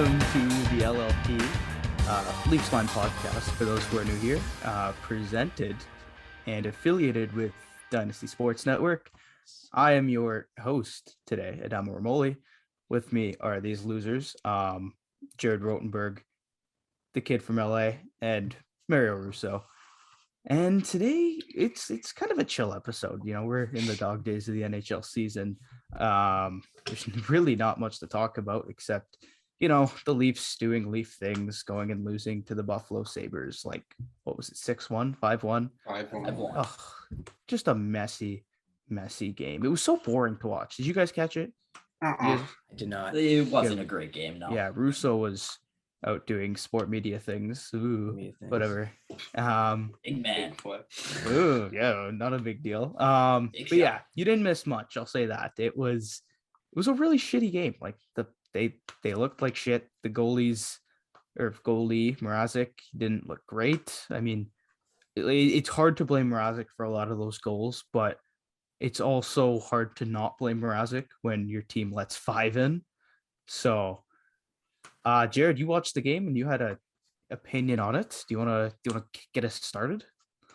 welcome to the LLP Leafs Line podcast. For those who are new here, presented and affiliated with Dynasty Sports Network. I am your host today, Adamo Reilly. With me are these losers, Jared Rotenberg, the kid from LA, and Mario Russo. And today it's kind of a chill episode. You know, we're in the dog days of the NHL season. There's really not much to talk about except, you know, the Leafs doing Leaf things, going and losing to the Buffalo Sabres. Like, what was it, 6-1, 5-1? 5-1. Oh, just a messy game. It was so boring to watch. Did you guys catch it? I did not. It wasn't a great game, no. Yeah, Russo was out doing sport media things. Whatever. Big man. Ooh, yeah, not a big deal. But yeah, you didn't miss much. I'll say that. It was a really shitty game. Like they looked like shit. The goalie Mrazek didn't look great. I mean, it's hard to blame Mrazek for a lot of those goals, but it's also hard to not blame Mrazek when your team lets 5 in. So, Jared, you watched the game and you had a opinion on it. Do you want to get us started?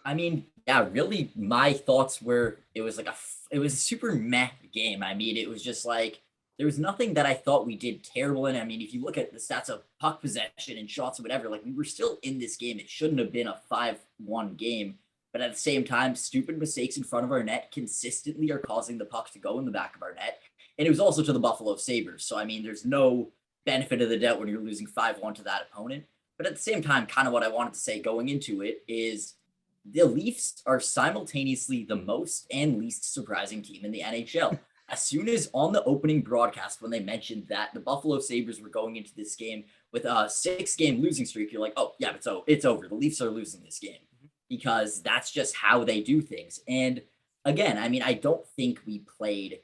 I mean, yeah, really, my thoughts were it was a super meh game. I mean, it was just like there was nothing that I thought we did terrible in. I mean, if you look at the stats of puck possession and shots or whatever, like we were still in this game. It shouldn't have been a 5-1 game. But at the same time, stupid mistakes in front of our net consistently are causing the puck to go in the back of our net. And it was also to the Buffalo Sabres. So, I mean, there's no benefit of the doubt when you're losing 5-1 to that opponent. But at the same time, kind of what I wanted to say going into it is the Leafs are simultaneously the most and least surprising team in the NHL. As soon as on the opening broadcast, when they mentioned that the Buffalo Sabres were going into this game with a 6-game losing streak, you're like, oh, yeah, it's over. The Leafs are losing this game because that's just how they do things. And again, I mean, I don't think we played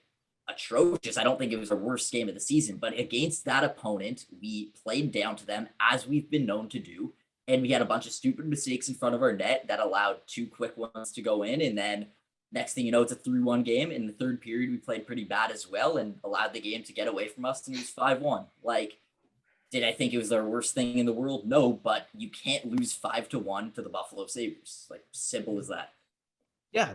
atrocious. I don't think it was our worst game of the season, but against that opponent, we played down to them as we've been known to do. And we had a bunch of stupid mistakes in front of our net that allowed 2 quick ones to go in. And then next thing you know, it's a 3-1 game. In the third period, we played pretty bad as well and allowed the game to get away from us, and it was 5-1. Like, did I think it was our worst thing in the world? No, but you can't lose 5-1 to the Buffalo Sabres. Like, simple as that. Yeah,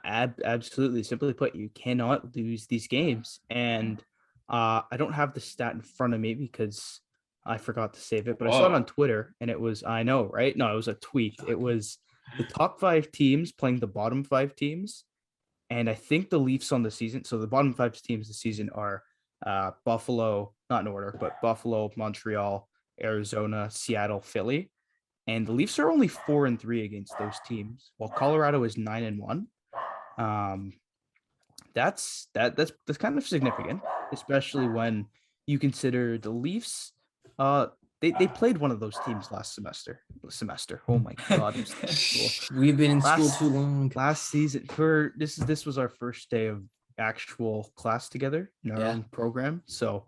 absolutely. Simply put, you cannot lose these games. And I don't have the stat in front of me because I forgot to save it, but I saw it on Twitter and it was, I know, right? No, it was a tweet. It was the top 5 teams playing the bottom 5 teams. And I think the Leafs on the season, so the bottom 5 teams this season are Buffalo, not in order, but Buffalo, Montreal, Arizona, Seattle, Philly. And the Leafs are only 4-3 against those teams, while Colorado is 9-1. That's kind of significant, especially when you consider the Leafs. They played one of those teams last semester. Oh my God, I'm still in school. We've been in school too long. Last season, this was our first day of actual class together in our own program. So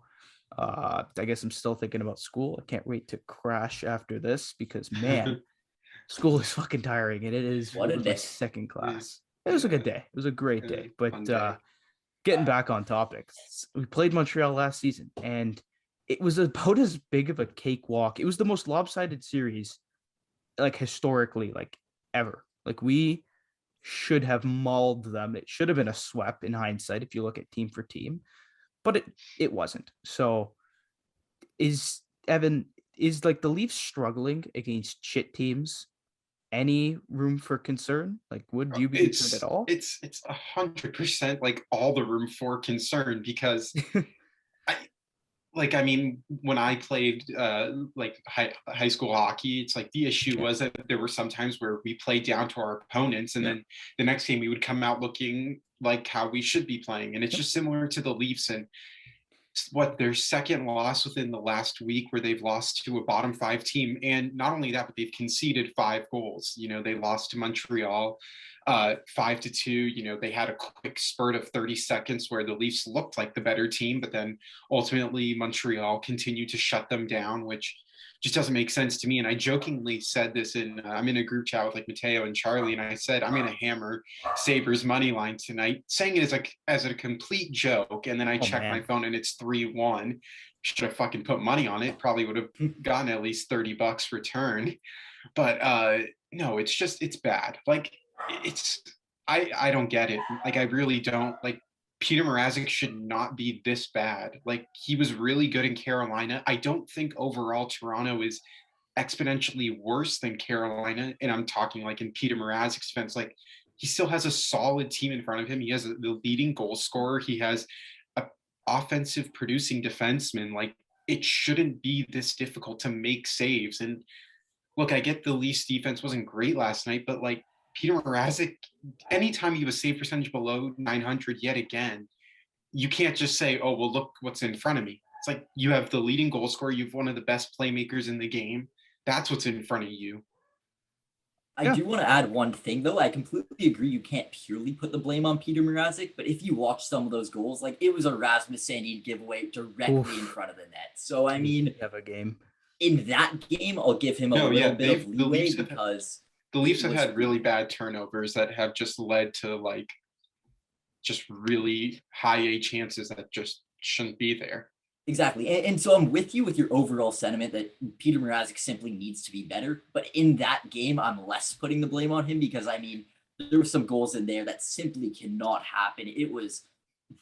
I guess I'm still thinking about school. I can't wait to crash after this because, man, school is fucking tiring, and it is my second class. It was a good day. It was a great day. But getting back on topic, we played Montreal last season, and it was about as big of a cakewalk. It was the most lopsided series, like historically, like ever. Like we should have mauled them. It should have been a sweep in hindsight if you look at team for team. But it wasn't. So is like the Leafs struggling against shit teams any room for concern? Like, would you be concerned at all? It's 100% like all the room for concern because I mean, when I played like high school hockey, it's like the issue was that there were some times where we played down to our opponents, and then the next game we would come out looking like how we should be playing. And it's just similar to the Leafs and their second loss within the last week, where they've lost to a bottom 5 team. And not only that, but they've conceded 5 goals. You know, they lost to Montreal 5-2. You know, they had a quick spurt of 30 seconds where the Leafs looked like the better team, but then ultimately Montreal continued to shut them down, which just doesn't make sense to me. And I jokingly said this I'm in a group chat with like Mateo and Charlie, and I said I'm gonna hammer Sabres money line tonight, saying it as a complete joke. And then I check my phone and it's 3-1. Should have fucking put money on it. Probably would have gotten at least $30 return. But no, it's bad. Like I don't get it. Like I really don't. Like Peter Mrazek should not be this bad. Like he was really good in Carolina. I don't think overall Toronto is exponentially worse than Carolina. And I'm talking like in Peter Mrazek's defense, like he still has a solid team in front of him. He has the leading goal scorer. He has a offensive producing defenseman. Like it shouldn't be this difficult to make saves. And look, I get the Leafs defense wasn't great last night, but like Peter Mrazek, anytime you have a save percentage below 900 yet again, you can't just say, oh, well, look what's in front of me. It's like you have the leading goal scorer. You have one of the best playmakers in the game. That's what's in front of you. I do want to add one thing, though. I completely agree you can't purely put the blame on Peter Mrazek, but if you watch some of those goals, like it was a Rasmus Sandin giveaway directly in front of the net. So, I mean, have a game. In that game, I'll give him a little bit of leeway because the Leafs have had really bad turnovers that have just led to like just really high A chances that just shouldn't be there. Exactly. And so I'm with you with your overall sentiment that Peter Mrazek simply needs to be better. But in that game, I'm less putting the blame on him because, I mean, there were some goals in there that simply cannot happen. It was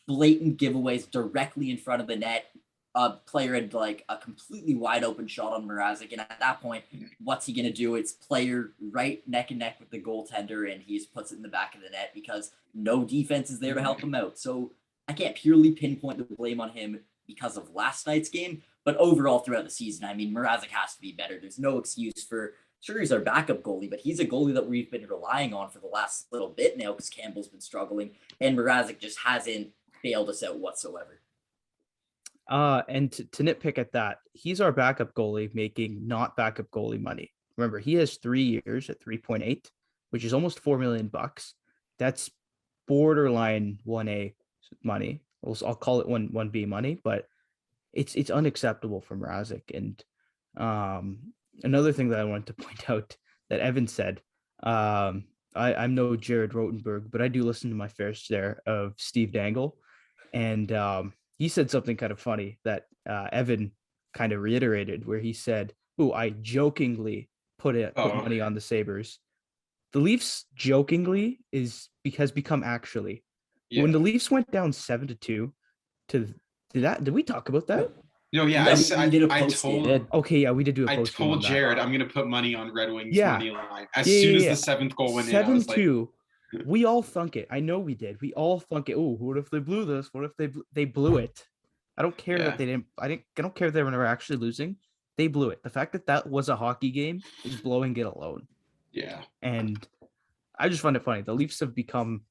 blatant giveaways directly in front of the net. A player had like a completely wide open shot on Mrazek. And at that point, what's he going to do? It's player right neck and neck with the goaltender, and he just puts it in the back of the net because no defense is there to help him out. So I can't purely pinpoint the blame on him because of last night's game, but overall throughout the season, I mean, Mrazek has to be better. There's no excuse for, sure, he's our backup goalie, but he's a goalie that we've been relying on for the last little bit now because Campbell's been struggling, and Mrazek just hasn't bailed us out whatsoever. And to nitpick at that, he's our backup goalie making not backup goalie money. Remember, he has 3 years at 3.8, which is almost $4 million. That's borderline 1A money. I'll call it 1B money, but it's unacceptable for Mrazek. And another thing that I wanted to point out that Evan said, I'm no Jared Rotenberg, but I do listen to my fair share of Steve Dangle, and he said something kind of funny that Evan kind of reiterated, where he said, "Oh, I jokingly put money on the Sabres." The Leafs jokingly has become actually. Yeah. When the Leafs went down 7-2 did we talk about that? No, yeah, we did a post. Okay, yeah, we did do a post. I told Jared I'm gonna put money on Red Wings money line as soon as the seventh goal went in. 7-2. We all thunk it. I know we did. We all thunk it. Oh, what if they blew this? What if they blew it? I don't care that they didn't. I don't care if they were actually losing. They blew it. The fact that was a hockey game is blowing it alone. Yeah. And I just find it funny. The Leafs have become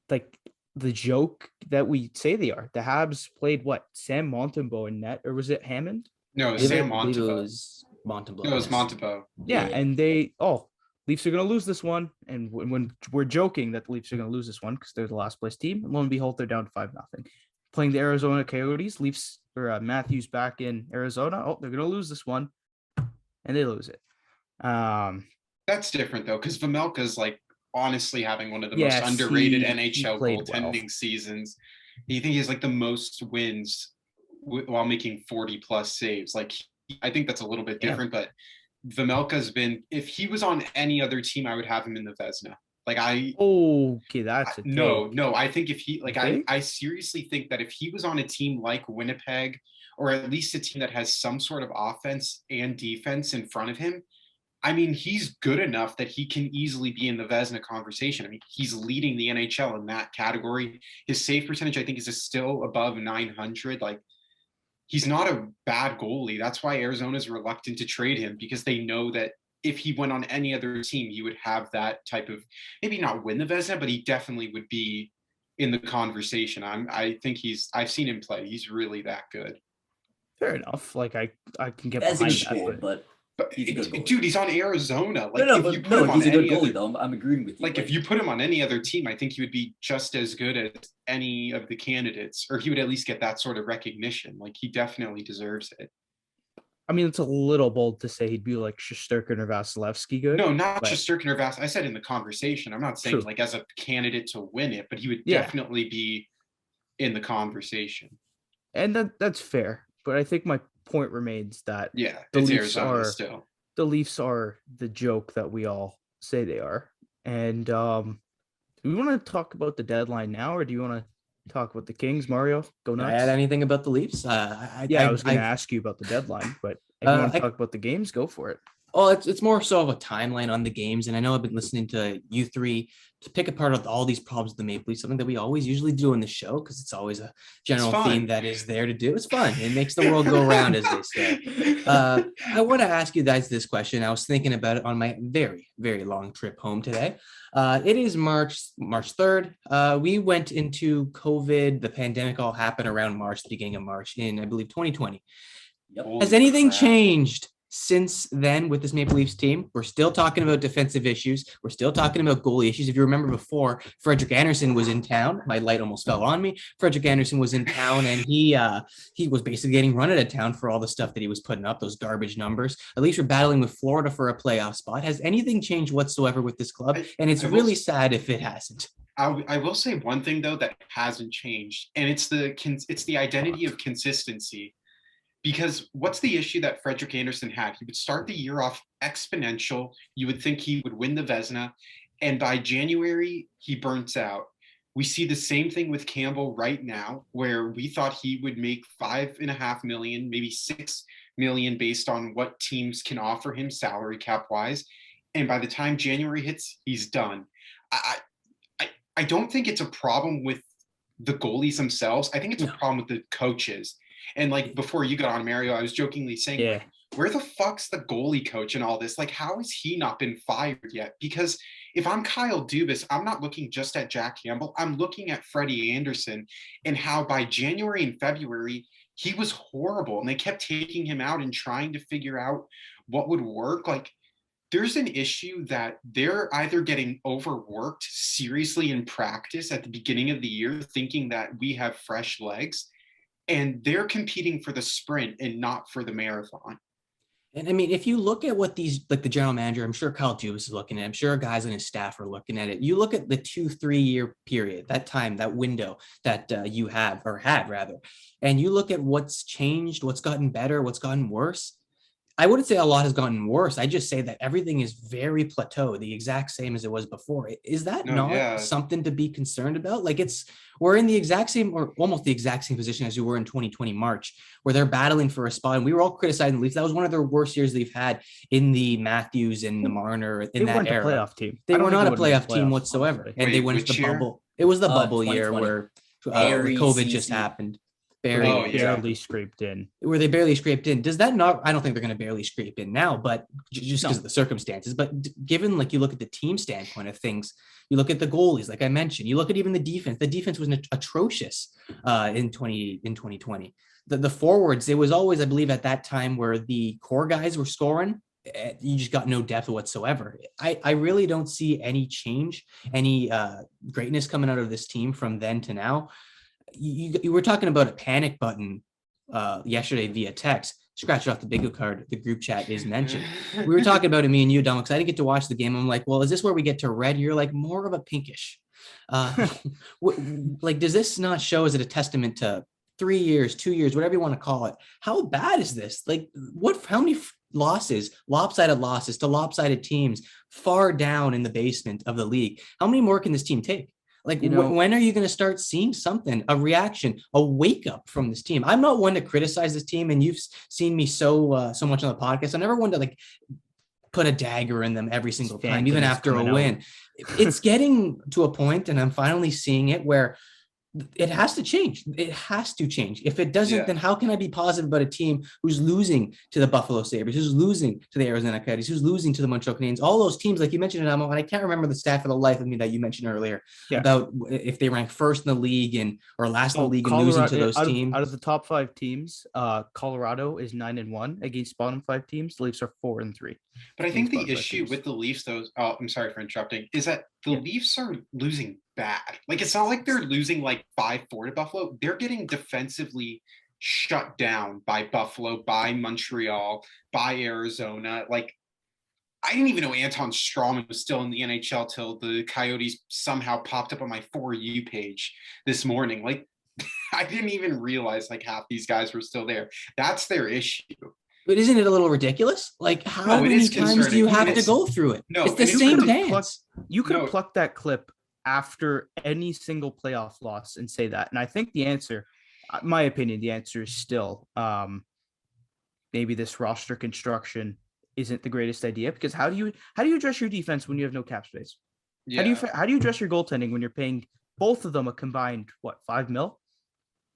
like the joke that we say they are. The Habs played Sam Montembeault in net, or was it Hammond? No, Sam Montembeault. It was Montembeault. No, it was Montembeault. Yeah, and Leafs are going to lose this one. And when we're joking that the Leafs are going to lose this one because they're the last place team, and lo and behold, they're down 5-0. Playing the Arizona Coyotes, Leafs or Matthews back in Arizona. Oh, they're going to lose this one, and they lose it. That's different though, because Vejmelka's like honestly having one of the most underrated NHL goaltending seasons. You think he has like the most wins while making 40 plus saves. Like I think that's a little bit different, but Vejmelka's been, if he was on any other team, I would have him in the Vezina. Like that's a no. I think if he I seriously think that if he was on a team like Winnipeg, or at least a team that has some sort of offense and defense in front of him, I mean, he's good enough that he can easily be in the Vezina conversation. I mean, he's leading the NHL in that category. His save percentage, I think, is still above 900. Like, he's not a bad goalie. That's why Arizona's reluctant to trade him, because they know that if he went on any other team, he would have that type of, maybe not win the Vezina, but he definitely would be in the conversation. I think I've seen him play. He's really that good. Fair enough. Like I can get behind that, but dude, he's on Arizona. Like, he's a good goalie, though. I'm agreeing with you. Like, if you put him on any other team, I think he would be just as good as any of the candidates, or he would at least get that sort of recognition. Like, he definitely deserves it. I mean, it's a little bold to say he'd be like Shesterkin or Vasilevsky good. No, not but just Shesterkin or Vass. I said in the conversation. I'm not saying True. like as a candidate to win it, but he would Yeah. definitely be in the conversation. And that's fair. But I think my point remains that Yeah, the it's Leafs Arizona are still. the Leafs are the joke that we all say they are. And do we want to talk about the deadline now, or do you want to talk about the Kings, Mario? Go Can I nuts. add anything about the Leafs? I was going to ask you about the deadline, but if you want to talk about the games, go for it. Oh, it's more so of a timeline on the games. And I know I've been listening to you three to pick apart all these problems of the Maple Leafs, something that we always usually do in the show because it's always a general theme that is there to do. It's fun. It makes the world go round, as they say. I want to ask you guys this question. I was thinking about it on my very, very long trip home today. It is March 3rd. We went into COVID. The pandemic all happened around March, the beginning of March in, I believe, 2020. Yep. Has anything changed since then with this Maple Leafs team? We're still talking about defensive issues. We're still talking about goalie issues. If you remember before, Frederik Andersen was in town. My light almost fell on me. Frederik Andersen was in town, and he was basically getting run out of town for all the stuff that he was putting up, those garbage numbers. At least we're battling with Florida for a playoff spot. Has anything changed whatsoever with this club? And it's really sad if it hasn't. I will say one thing though that hasn't changed, and it's the identity of consistency. Because what's the issue that Frederik Andersen had? He would start the year off exponential. You would think he would win the Vezina. And by January, he burns out. We see the same thing with Campbell right now, where we thought he would make $5.5 million, maybe $6 million based on what teams can offer him salary cap wise. And by the time January hits, he's done. I don't think it's a problem with the goalies themselves. I think it's a problem with the coaches. And like before you got on, Mario, I was jokingly saying, like, where the fuck's the goalie coach and all this? Like, how has he not been fired yet? Because if I'm Kyle Dubas, I'm not looking just at Jack Campbell. I'm looking at Freddie Andersen and how by January and February, he was horrible. And they kept taking him out and trying to figure out what would work. Like, there's an issue that they're either getting overworked seriously in practice at the beginning of the year, thinking that we have fresh legs, and they're competing for the sprint and not for the marathon. And I mean, if you look at what these, like the general manager, I'm sure Kyle Dubas is looking at it. I'm sure guys on his staff are looking at it. You look at the 2-3 year period, that time, that window that you have or had rather, and you look at what's changed, what's gotten better, what's gotten worse. I wouldn't say a lot has gotten worse. I just say that everything is very plateau, the exact same as it was before. Is that something to be concerned about? Like we're in the exact same or almost the exact same position as we were in 2020 March, where they're battling for a spot. And we were all criticizing the Leafs. That was one of their worst years they've had in the Matthews and the Marner in that era. They weren't a playoff team. They were not a playoff team whatsoever. Honestly. And they went to the bubble. It was the bubble year where COVID just happened. Barely scraped in. Where they barely scraped in. Does that not? I don't think they're going to barely scrape in now, but just because of the circumstances. But given like you look at the team standpoint of things, you look at the goalies, like I mentioned, you look at even the defense. The defense was atrocious in 2020. The forwards, it was always, I believe, at that time where the core guys were scoring. You just got no depth whatsoever. I really don't see any change, any greatness coming out of this team from then to now. You were talking about a panic button yesterday via text. Scratch it off the bingo card. The group chat is mentioned. We were talking about it, me and you, Dom, because I didn't get to watch the game. I'm like, well, is this where we get to red? You're like more of a pinkish. Like, does this not show? Is it a testament to 3 years, 2 years, whatever you want to call it? How bad is this? Like, how many lopsided losses to lopsided teams far down in the basement of the league? How many more can this team take? Like, when are you going to start seeing something, a reaction, a wake up from this team? I'm not one to criticize this team, and you've seen me so much on the podcast. I'm never one to like put a dagger in them every single time, even after a win. It's getting to a point, and I'm finally seeing it where it has to change. It has to change. If it doesn't, then how can I be positive about a team who's losing to the Buffalo Sabres, who's losing to the Arizona Coyotes, who's losing to the Montreal Canadiens, all those teams, like you mentioned, and I can't remember the stat for the life of me that you mentioned earlier about if they rank first in the league or last in the league and losing to those teams. Out of the top 5 teams, Colorado is 9-1 against bottom 5 teams. The Leafs are 4-3. But I think the issue with the Leafs, though, I'm sorry for interrupting, is that the Leafs are losing bad. Like, it's not like they're losing like 5-4 to Buffalo. They're getting defensively shut down by Buffalo, by Montreal, by Arizona. Like, I didn't even know Anton Strawman was still in the NHL till the Coyotes somehow popped up on my For You page this morning. Like, I didn't even realize like half these guys were still there. That's their issue. But isn't it a little ridiculous? Like, how No, it many is times do you concerning. have to go through it? No, It's the and you same could've dance. You could have No. plucked that clip after any single playoff loss and say that. And I think the answer, my opinion, the answer is still maybe this roster construction isn't the greatest idea, because how do you address your defense when you have no cap space? Yeah. How do you address your goaltending when you're paying both of them a combined $5 million?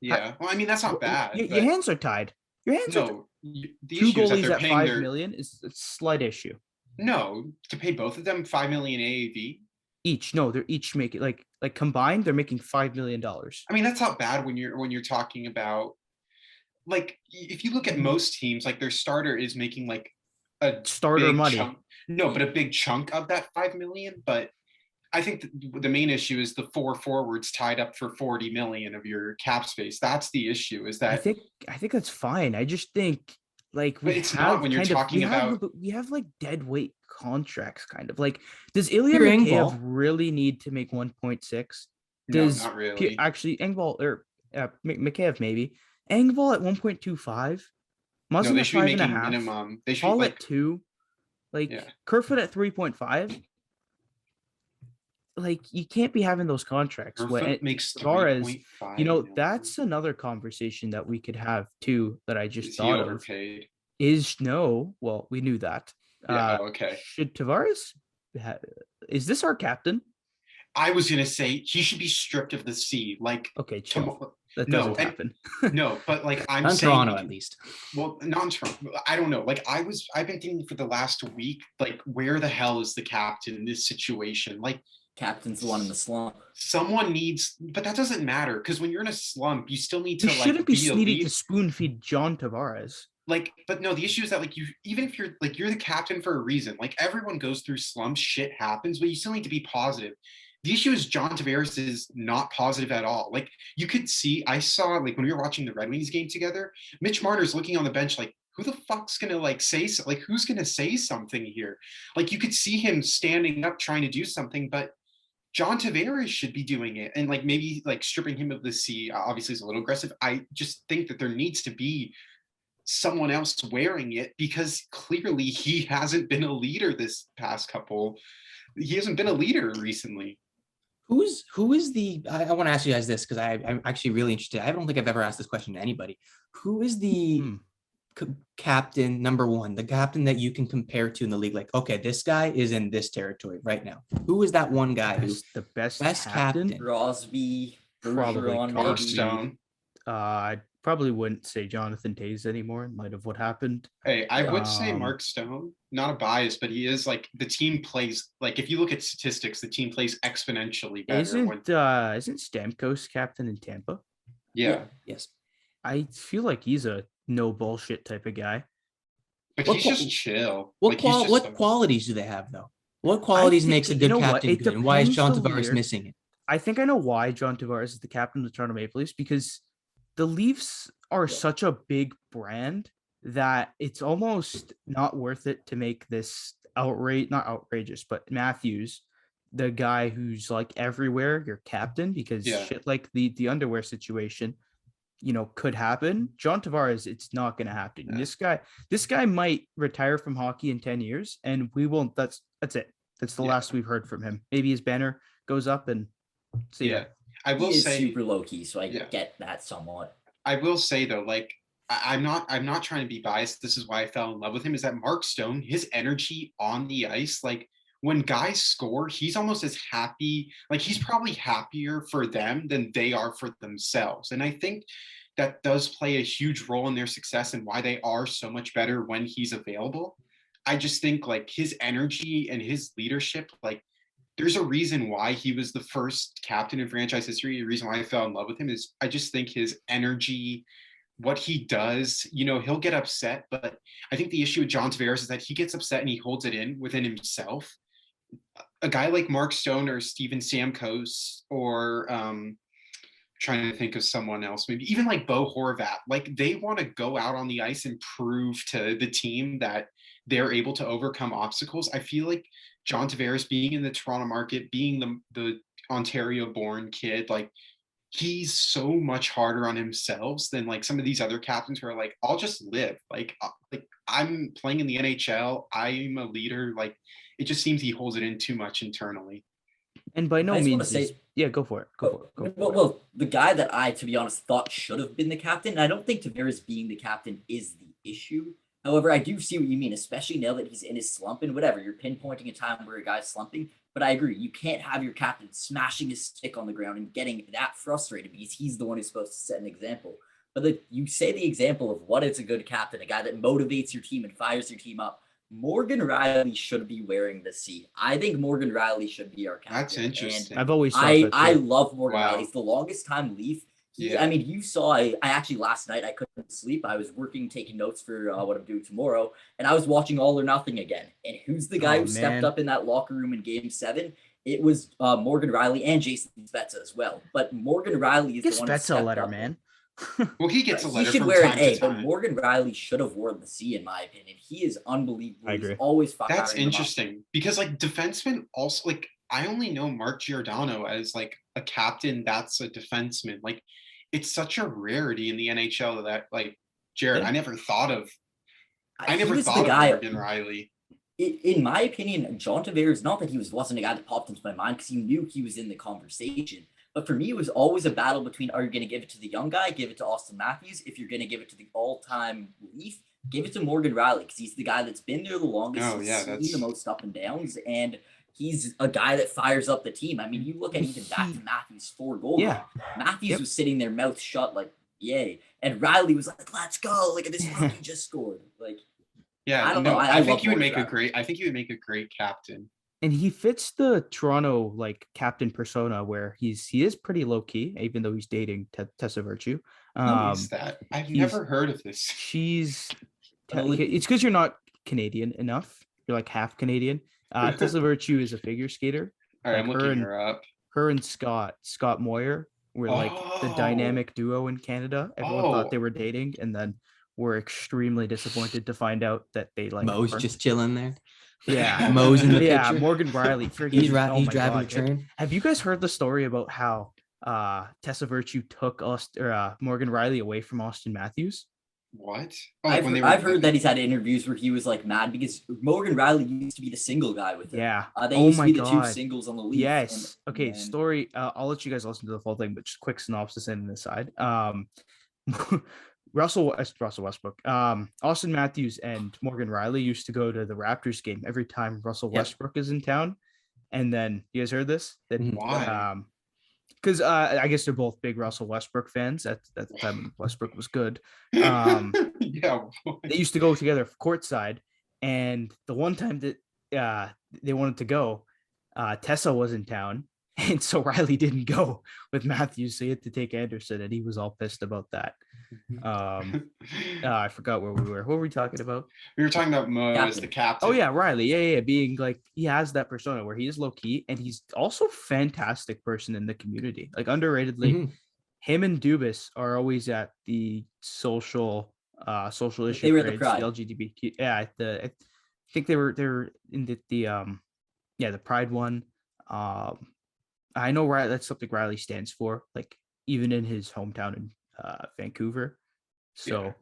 Yeah. Well, I mean, that's not bad. Your but hands are tied. Your hands are no, the two issue is that goalies they're at paying $5 million is a slight issue. No, to pay both of them $5 million AAV. Each. No, they're each making like combined, they're making $5 million. I mean, that's not bad when you're talking about, like, if you look at most teams, like their starter is making like a Starter big money. chunk. No, but a big chunk of that 5 million. But I think the main issue is the 4 forwards tied up for 40 million of your cap space. That's the issue. Is that I think that's fine. I just think like But it's not when you're talking about. we have like dead weight contracts kind of. Like, does Ilya You're Mikheyev Engvall. really need to make 1.6? No, Does not really. actually Engvall or Mikheyev maybe? Engvall at 1.25, No, Muzzin they at should be 5.5, making minimum. They should Hall like at 2, like Yeah. Kerfoot at 3.5. Like, you can't be having those contracts when Kerfoot makes Tavares, 3.5 you know, million. that's another conversation that we could have too, that I just Is he thought of. overpaid? Well, we knew that. Yeah. Okay. Should Tavares is this our captain? I was gonna say he should be stripped of the C. Like, Okay, chill. tomorrow. That No, doesn't and- happen. No, but like I'm On saying, Toronto, at least. well, not in Toronto. I don't know. Like I've been thinking for the last week, like, where the hell is the captain in this situation? Like, Captain's the one in the slump. someone needs, but that doesn't matter because when you're in a slump, you still need to You shouldn't like be a needing lead. to spoon feed John Tavares. Like, but no, the issue is that like even if you're the captain for a reason, like everyone goes through slumps, shit happens, but you still need to be positive. The issue is John Tavares is not positive at all. Like, you could see, I saw like when we were watching the Red Wings game together, Mitch Marner's looking on the bench like, who the fuck's gonna like say so, like who's gonna say something here? Like, you could see him standing up trying to do something, but John Tavares should be doing it, and like maybe like stripping him of the C obviously is a little aggressive. I just think that there needs to be someone else wearing it because clearly he hasn't been a leader this past couple. He hasn't been a leader recently. Who is the? I want to ask you guys this because I'm actually really interested. I don't think I've ever asked this question to anybody. Who is the captain number one? The captain that you can compare to in the league? Like, okay, this guy is in this territory right now. Who is that one guy who's The best captain? Crosby, Probably Bergeron, Crosby. maybe. Stone. I probably wouldn't say Jonathan Toews anymore in light of what happened. Hey, I would say Um, Mark Stone, not a bias, but he is like the team plays, like if you look at statistics, the team plays exponentially better. Isn't Stamkos captain in Tampa? Yeah, Yes. I feel like he's a no bullshit type of guy. but What he's qual- just chill. What Like, he's just what a- qualities do they have though? What qualities think- makes a you good know what? captain It good, and why is John depends the Tavares leader. missing it? I think I know why John Tavares is the captain of the Toronto Maple Leafs, because the Leafs are such a big brand that it's almost not worth it to make this not outrageous, but Matthews, the guy who's like everywhere, your captain, because Yeah. shit like the underwear situation, could happen. John Tavares, it's not going to happen. Yeah. This guy might retire from hockey in 10 years, and we won't. That's it. That's the Yeah. last we've heard from him. Maybe his banner goes up and see ya. Yeah, I He will is say, super low key, so I Yeah. get that somewhat. I will say though, like I'm not trying to be biased. This is why I fell in love with him. Is that Mark Stone? His energy on the ice, like when guys score, he's almost as happy. Like, he's probably happier for them than they are for themselves. And I think that does play a huge role in their success and why they are so much better when he's available. I just think like his energy and his leadership, like, there's a reason why he was the first captain in franchise history. The reason why I fell in love with him is I just think his energy, what he does, he'll get upset, but I think the issue with John Tavares is that he gets upset and he holds it in within himself. A guy like Mark Stone or Steven Stamkos or trying to think of someone else, maybe even like Bo Horvat. Like they want to go out on the ice and prove to the team that they're able to overcome obstacles. I feel like John Tavares being in the Toronto market, being the Ontario born kid, like he's so much harder on himself than like some of these other captains who are like, I'll just live. Like I'm playing in the NHL. I'm a leader. Like it just seems he holds it in too much internally. And by no I just wanna means say- is, yeah, go for it. Go for it. Well, the guy that I, to be honest, thought should have been the captain, and I don't think Tavares being the captain is the issue. However, I do see what you mean, especially now that he's in his slump and whatever. You're pinpointing a time where a guy's slumping, but I agree. You can't have your captain smashing his stick on the ground and getting that frustrated because he's the one who's supposed to set an example. But you say the example of what is a good captain, a guy that motivates your team and fires your team up. Morgan Reilly should be wearing the C. I think Morgan Reilly should be our captain. That's interesting. I've always thought I that too. love Morgan Wow. Reilly. He's the longest time Leaf. Yeah. I mean, you saw. I actually last night I couldn't sleep. I was working, taking notes for what I'm doing tomorrow, and I was watching All or Nothing again. And who's the guy Oh, who stepped man. up in that locker room in Game 7? It was Morgan Reilly and Jason Spezza as well. But Morgan Reilly is Give the one who Spezza a stepped letter, up. man. Well, he gets a He letter should from wear time an to A, but time. Morgan Reilly should have worn the C in my opinion. He is unbelievable. I He's agree. always firing. That's them up. interesting because like defensemen also like I only know Mark Giordano as like a captain that's a defenseman. Like it's such a rarity in the NHL that like Jared, Yeah. I never thought of He was the thought of guy. Morgan Reilly. In my opinion, John Tavares, not that he wasn't a guy that popped into my mind because you knew he was in the conversation. But for me, it was always a battle between, are you going to give it to the young guy, give it to Austin Matthews? If you're going to give it to the all-time Leaf, give it to Morgan Reilly because he's the guy that's been there the longest, Oh, yeah, seen the most up and downs, and he's a guy that fires up the team. I mean, you look at even back to Matthews' 4 goals. Yeah. Matthews was sitting there, mouth shut, like, yay. And Reilly was like, let's go. Look at this rookie just scored. Like, Yeah, I don't know. I I think love he would Morgan make a Reilly. great. I think he would make a great captain. And he fits the Toronto like captain persona where he is pretty low key, even though he's dating Tessa Virtue. Who is that? I've he's- never heard of this. She's Well, it's because you're not Canadian enough. You're like half Canadian. Tessa Virtue is a figure skater. All right, I'm like her looking and- her up. Her and Scott Moyer were like the Oh. dynamic duo in Canada. Everyone Oh. thought they were dating, and then were extremely disappointed to find out that they like Mo's aren't. just chilling there. Yeah. Mo's in the Yeah, picture. Morgan Reilly. He's, oh he's my driving God, the train. Have you guys heard the story about how Tessa Virtue took Morgan Reilly away from Austin Matthews? What? Oh, like I've heard that he's had interviews where he was like mad because Morgan Reilly used to be the single guy with him. Yeah. They Oh used to my be the two God. singles on the league. Yes. Okay. And Story. I'll let you guys listen to the full thing, but just quick synopsis in this side. Russell Westbrook. Austin Matthews and Morgan Reilly used to go to the Raptors game every time Russell Yep. Westbrook is in town. And then you guys heard this? That Mhm. Why? because I guess they're both big Russell Westbrook fans at the time when Westbrook was good. Um, Yeah. they used to go together courtside, and the one time that they wanted to go, Tessa was in town, and so Reilly didn't go with Matthews, so he had to take Anderson, and he was all pissed about that. I forgot where we were. What were we talking about? We were talking about Mo as Captain. the captain. Oh yeah, Reilly. Yeah, being like he has that persona where he is low key, and he's also a fantastic person in the community. Like underratedly, Mhm. him and Dubas are always at the social issue They were at the parades, Pride. the LGBTQ. Yeah, I think they were in the Pride one. I know that's something Reilly stands for, like even in his hometown in Vancouver. So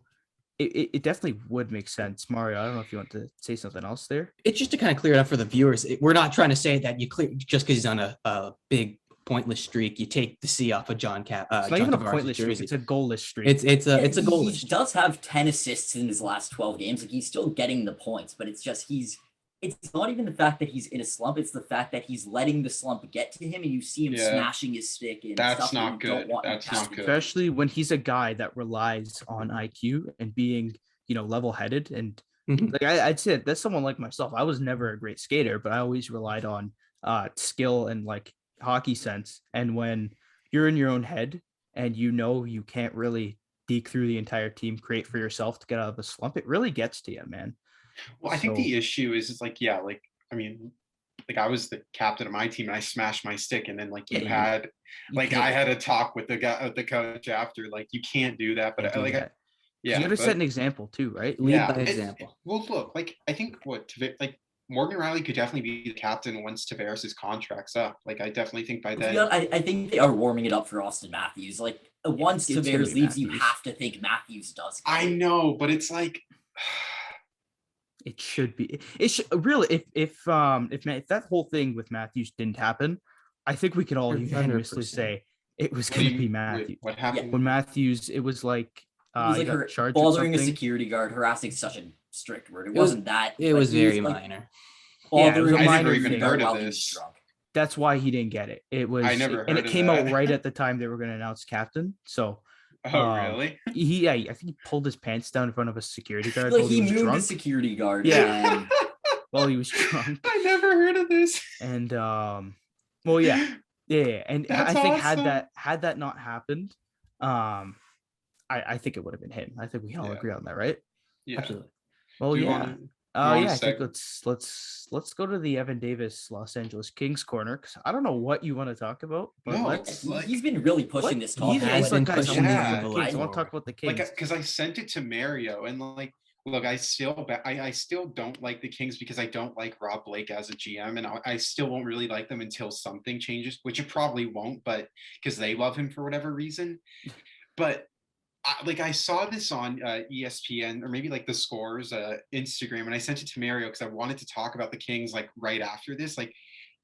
it definitely would make sense. Mario, I don't know if you want to say something else there. It's just to kind of clear it up for the viewers. We're not trying to say that you clear just because he's on a big pointless streak, you take the C off of John It's not John even a Tavares' pointless streak; jersey. it's a goalless streak. It's a goal. He does have 10 assists in his last 12 games. Like he's still getting the points, but it's just it's not even the fact that he's in a slump. It's the fact that he's letting the slump get to him, and you see him Yeah. smashing his stick and That's stuff not that you don't good. want in That's not captain. good. Especially when he's a guy that relies on IQ and being, level-headed. And Mhm. like I'd say that's someone like myself. I was never a great skater, but I always relied on skill and like hockey sense. And when you're in your own head and you can't really deke through the entire team, create for yourself to get out of the slump, it really gets to you, man. Well, I think the So- issue is like, yeah, like, I mean, I was the captain of my team and I smashed my stick, and then like you Yeah, had like I can't- had a talk with the coach after, like you can't do that. But can't do like that. 'Cause you yeah, got to set but an example too, right? Lead by it's- example. well, look, like I think like Morgan Reilly could definitely be the captain once Tavares' contract's up. Like I definitely think by then. I think they are warming it up for Austin Matthews. Like once it's gonna Tavares be leaves, you Matthews. have to think Matthews does. I good. know, but it's like It should be. It should really. If that whole thing with Matthews didn't happen, I think we could all 100%. unanimously say it was what do going to you be wait, Matthews. what happened? When Matthews, it was like It was he like got her charged with bothering a something. security guard. Harassing such a strict word. It was- wasn't that. It but was he very like, minor. Yeah, it was a bothering a minor security thing. guard Heard of while he was this. drunk. That's why he didn't get it. It was, I never and heard it of came out that. right at the time they were going to announce captain. So Oh, really? I think he pulled his pants down in front of a security guard Like while he he was moved the drunk. security guard. Yeah. And While he was drunk, I never heard of this. and well, yeah, and That's I think awesome. had that not happened, I think it would have been him. I think we can all Yeah. agree on that, right? Yeah. Absolutely. Well, Do you yeah. wanna- wanna Yeah, I think seg- let's go to the Evan Davis Los Angeles Kings corner, because I don't know what you want to talk about, but No, let's. like- he's been really pushing this topic. has He's been like, guys, I pushing want to the talk about the envelope Kings. I want to talk forward. about the Kings. Like because I sent it to Mario, and like look, I still don't like the Kings because I don't like Rob Blake as a GM, and I still won't really like them until something changes, which it probably won't, but because they love him for whatever reason. But I saw this on ESPN or maybe like the Scores Instagram, and I sent it to Mario because I wanted to talk about the Kings like right after this. Like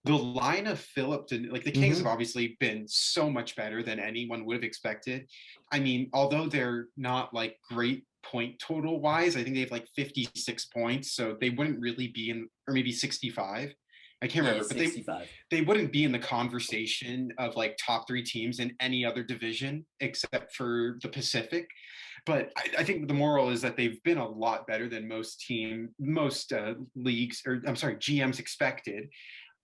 the line of Phillip, like the Kings have obviously been so much better than anyone would have expected. I mean, although they're not like great point total wise, I think they have like 56 points, so they wouldn't really be in, or maybe 65. I can't remember, but 65. they wouldn't be in the conversation of like top three teams in any other division except for the Pacific. But I think the moral is that they've been a lot better than most leagues, or I'm sorry, GMs expected.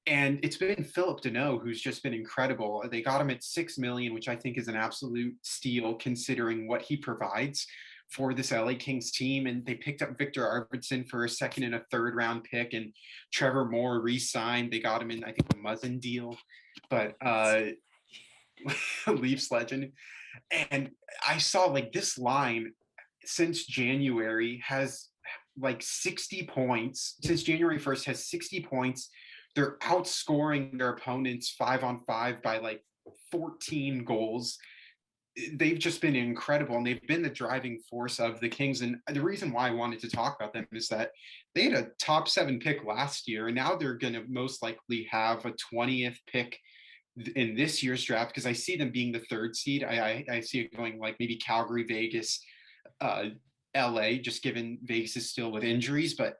And it's been Phillip Deneau who's just been incredible. They got him at $6 million, which I think is an absolute steal considering what he provides for this LA Kings team. And they picked up Victor Arvidsson for a second and a third round pick, and Trevor Moore re-signed. They got him in, I think, the Muzzin deal, but Leafs legend. And I saw like this line since January has like 60 points. Since January 1st has 60 points. They're outscoring their opponents 5-on-5 by like 14 goals. They've just been incredible, and they've been the driving force of the Kings. And the reason why I wanted to talk about them is that they had a top 7 pick last year, and now they're going to most likely have a 20th pick in this year's draft, because I see them being the 3rd seed. I see it going like maybe Calgary, Vegas, LA, just given Vegas is still with injuries. But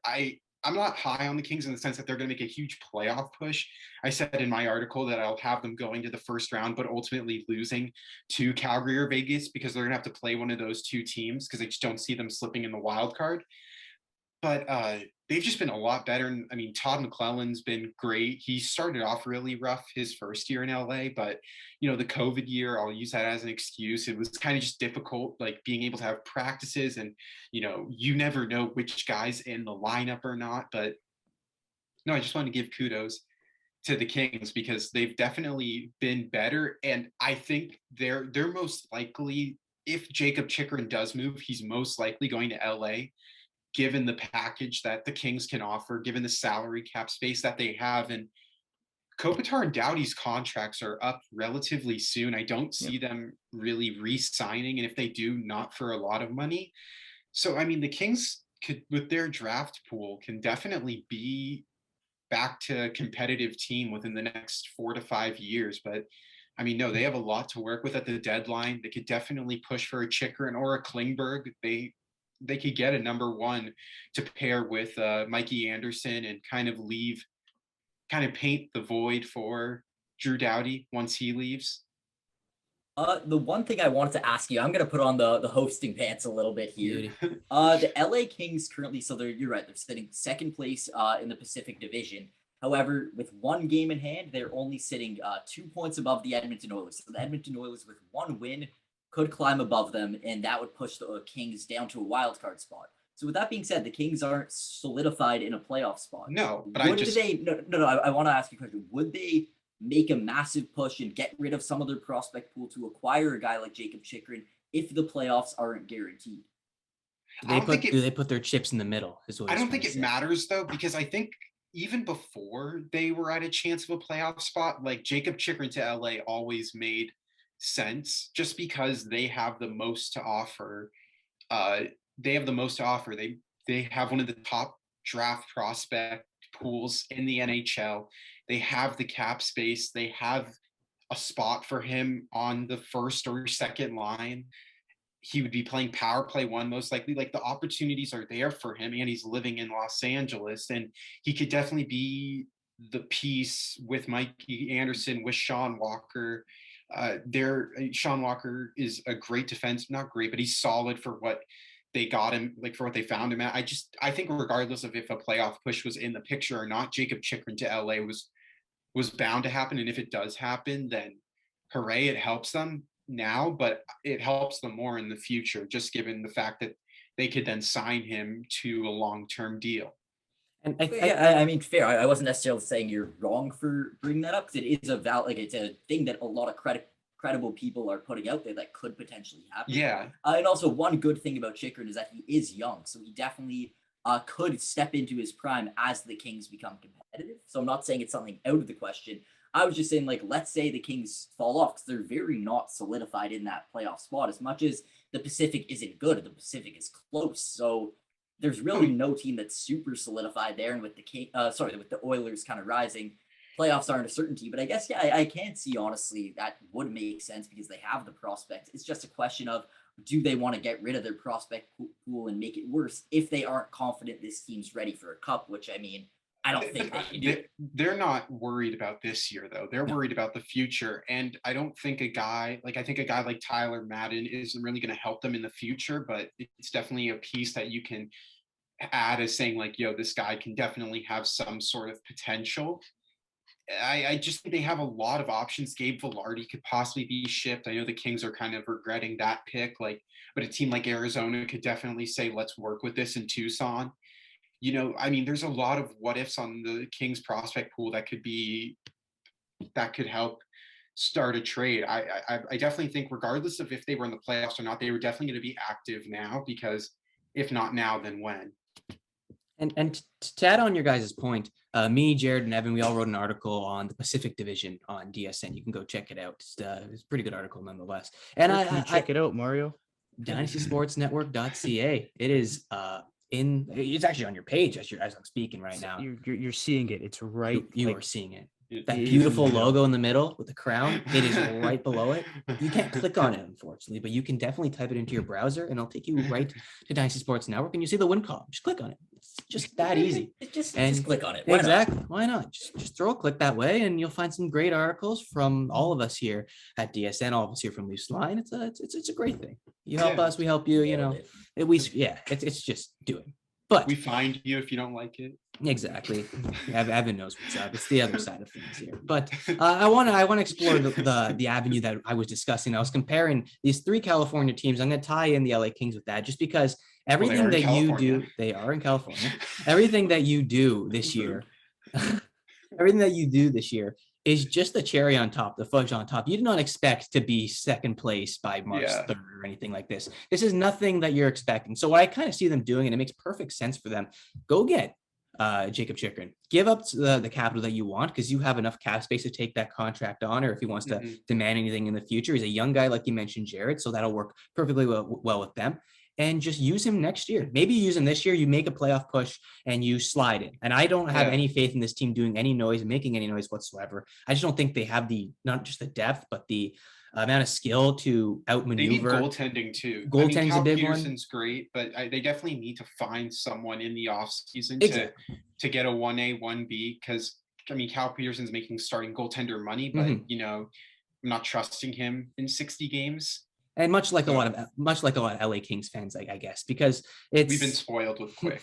I'm not high on the Kings in the sense that they're going to make a huge playoff push. I said in my article that I'll have them going to the first round, but ultimately losing to Calgary or Vegas because they're going to have to play one of those two teams, because I just don't see them slipping in the wild card. But they've just been a lot better. And I mean, Todd McClellan's been great. He started off really rough his first year in LA, but the COVID year, I'll use that as an excuse. It was kind of just difficult, like being able to have practices, and you never know which guy's in the lineup or not. But no, I just want to give kudos to the Kings because they've definitely been better. And I think they're most likely, if Jacob Chikrin does move, he's most likely going to LA, given the package that the Kings can offer, given the salary cap space that they have. And Kopitar and Doughty's contracts are up relatively soon. I don't see them really re-signing, and if they do, not for a lot of money. So, I mean, the Kings could, with their draft pool, can definitely be back to a competitive team within the next 4 to 5 years. But I mean, no, they have a lot to work with at the deadline. They could definitely push for a Chikrin or a Klingberg. They could get a number 1 to pair with Mikey Anderson and kind of paint the void for Drew Doughty once he leaves. The one thing I wanted to ask you, I'm going to put on the hosting pants a little bit here. The LA Kings currently, so you're right, they're sitting 2nd place in the Pacific Division. However, with 1 game in hand, they're only sitting 2 points above the Edmonton Oilers. So the Edmonton Oilers, with 1 win, could climb above them, and that would push the Kings down to a wild card spot. So with that being said, the Kings aren't solidified in a playoff spot. No, but I want to ask you a question. Would they make a massive push and get rid of some of their prospect pool to acquire a guy like Jacob Chikrin if the playoffs aren't guaranteed? Do they put their chips in the middle? I don't think it matters though, because I think even before they were at a chance of a playoff spot, like Jacob Chikrin to LA always made sense just because they have the most to offer. They have the most to offer. They have one of the top draft prospect pools in the NHL. They have the cap space. They have a spot for him on the first or second line. He would be playing power play one most likely. Like the opportunities are there for him, and he's living in Los Angeles, and he could definitely be the piece with Mikey Anderson, with Sean Walker. Sean Walker is a great defense, not great, but he's solid for what they got him, like for what they found him at. I think regardless of if a playoff push was in the picture or not, Jacob Chikrin to LA was bound to happen. And if it does happen, then hooray, it helps them now, but it helps them more in the future, just given the fact that they could then sign him to a long-term deal. And I mean, fair. I wasn't necessarily saying you're wrong for bringing that up, because it is it's a thing that a lot of credible people are putting out there that could potentially happen. Yeah. And also, one good thing about Chikrin is that he is young, so he definitely could step into his prime as the Kings become competitive. So I'm not saying it's something out of the question. I was just saying, like, let's say the Kings fall off, because they're very not solidified in that playoff spot. As much as the Pacific isn't good, the Pacific is close. So there's really no team that's super solidified there. And with with the Oilers kind of rising, playoffs aren't a certainty. But I guess, I can see, honestly, that would make sense because they have the prospects. It's just a question of, do they want to get rid of their prospect pool and make it worse if they aren't confident this team's ready for a cup, which, I mean, I don't think they can do. They're not worried about this year, though. They're worried about the future. And I don't think I think a guy like Tyler Madden isn't really going to help them in the future, but it's definitely a piece that you can add as saying, like, yo, this guy can definitely have some sort of potential. I just think they have a lot of options. Gabe Velarde could possibly be shipped. I know the Kings are kind of regretting that pick, but a team like Arizona could definitely say, let's work with this in Tucson. I mean, there's a lot of what ifs on the Kings prospect pool that could help start a trade. I definitely think, regardless of if they were in the playoffs or not, they were definitely going to be active now, because if not now, then when? And to add on your guys' point, me, Jared, and Evan, we all wrote an article on the Pacific Division on DSN. You can go check it out. It's a pretty good article nonetheless. And I check it out, Mario. Dynasty Sports Network.ca. It is it's actually on your page as I'm speaking right now. You're seeing it. It's right. You are seeing it. That beautiful logo in the middle with the crown, it is right below it. You can't click on it, unfortunately, but you can definitely type it into your browser and it'll take you right to Dynasty Sports Network, and you see the win column. Just click on it. It's just that easy. Just click on it. Why not? Just throw a click that way, and you'll find some great articles from all of us here at DSN, all of us here from Leafs Line. It's a great thing. You help us, we help you. It's just doing. But we find you if you don't like it. Exactly. Evan knows what's up. It's the other side of things here. But I want to explore the avenue that I was discussing. I was comparing these three California teams. I'm going to tie in the LA Kings with that, just because everything that you do, they are in California. Everything that you do this year, is just the cherry on top, the fudge on top. You do not expect to be second place by March 3rd or anything like this. This is nothing that you're expecting. So what I kind of see them doing, and it makes perfect sense for them, go get Jacob Chikrin. Give up the capital that you want, because you have enough cap space to take that contract on, or if he wants to demand anything in the future. He's a young guy, like you mentioned, Jared, so that'll work perfectly well with them. And just use him next year. Maybe you use him this year, you make a playoff push and you slide in. And I don't have any faith in this team doing any noise and making any noise whatsoever. I just don't think they have not just the depth, but the amount of skill to outmaneuver. They need goaltending too. Goaltending's a big one. Peterson's great, but they definitely need to find someone in the offseason to get a 1A, 1B, because Cal Peterson's making starting goaltender money, but I'm not trusting him in 60 games. And much like a lot of LA Kings fans, I guess, because We've been it's spoiled with Quick.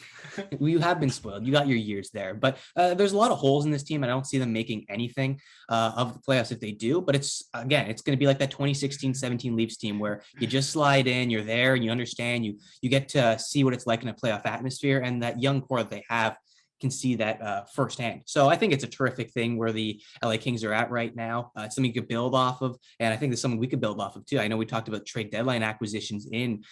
you have been spoiled. You got your years there, but there's a lot of holes in this team, and I don't see them making anything of the playoffs if they do. But it's going to be like that 2016-17 Leafs team where you just slide in, you're there, and you understand. You get to see what it's like in a playoff atmosphere, and that young core that they have can see that firsthand. So I think it's a terrific thing where the LA Kings are at right now. It's something you could build off of. And I think it's something we could build off of too. I know we talked about trade deadline acquisitions in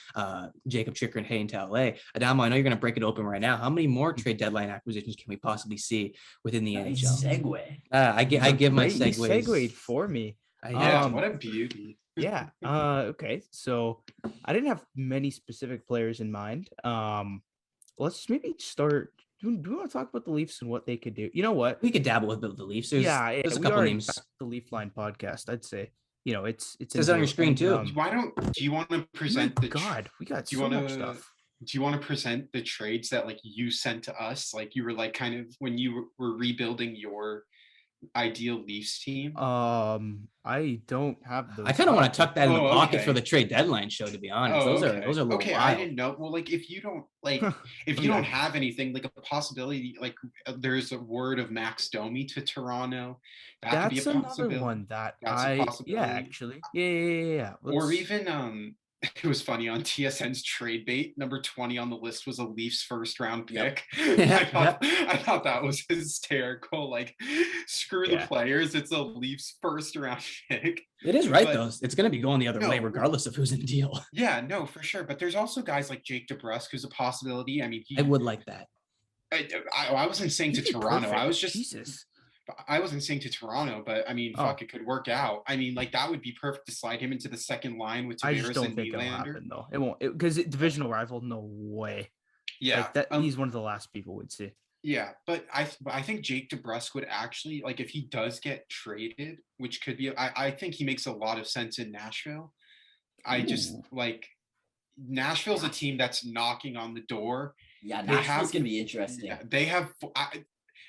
Jacob Chikrin and Hay to LA. Adamo, I know you're going to break it open right now. How many more trade deadline acquisitions can we possibly see within the NHL? Segue. I give my Wait, you segues. segued for me. Yeah, what a beauty. Yeah. Okay. So I didn't have many specific players in mind. Let's maybe start. Do we want to talk about the Leafs and what they could do? You know what? We could dabble with the Leafs. There's a we couple already names. backed the Leaf Line podcast. I'd say, it's It's on your screen too. Do you want to present we got so much stuff. Do you want to present the trades that like you sent to us? Like you were like kind of when you were rebuilding your ideal Leafs team? I don't have those. I kind of want to tuck that in the pocket okay. for the trade deadline show, to be honest. Those are a little okay. wild. I didn't know. Well, like if you don't like if you don't have anything, like a possibility, like there's a word of Max Domi to Toronto. That could be a another one that actually. Yeah. Or even it was funny on TSN's trade bait. Number 20 on the list was a Leafs first round pick. Yep. I thought that was hysterical. Like, screw the players. It's a Leafs first round pick. It is right, though. It's going to be going the other way, regardless of who's in the deal. Yeah, no, for sure. But there's also guys like Jake Debrusk, who's a possibility. I mean, I would like that. I wasn't saying to Toronto. Perfect. I was just Jesus. I wasn't saying to Toronto, but I mean, fuck, it could work out. I mean, like that would be perfect to slide him into the second line with Tavares. I just don't and think it'll Nylander. happen though. It won't, because divisional rival, no way. Yeah, like that. He's one of the last people we'd see. Yeah, but I think Jake Debrusk would actually, like, if he does get traded, which could be, I think he makes a lot of sense in Nashville. I just like Nashville's a team that's knocking on the door. Yeah, Nashville's gonna be interesting. Yeah, they have.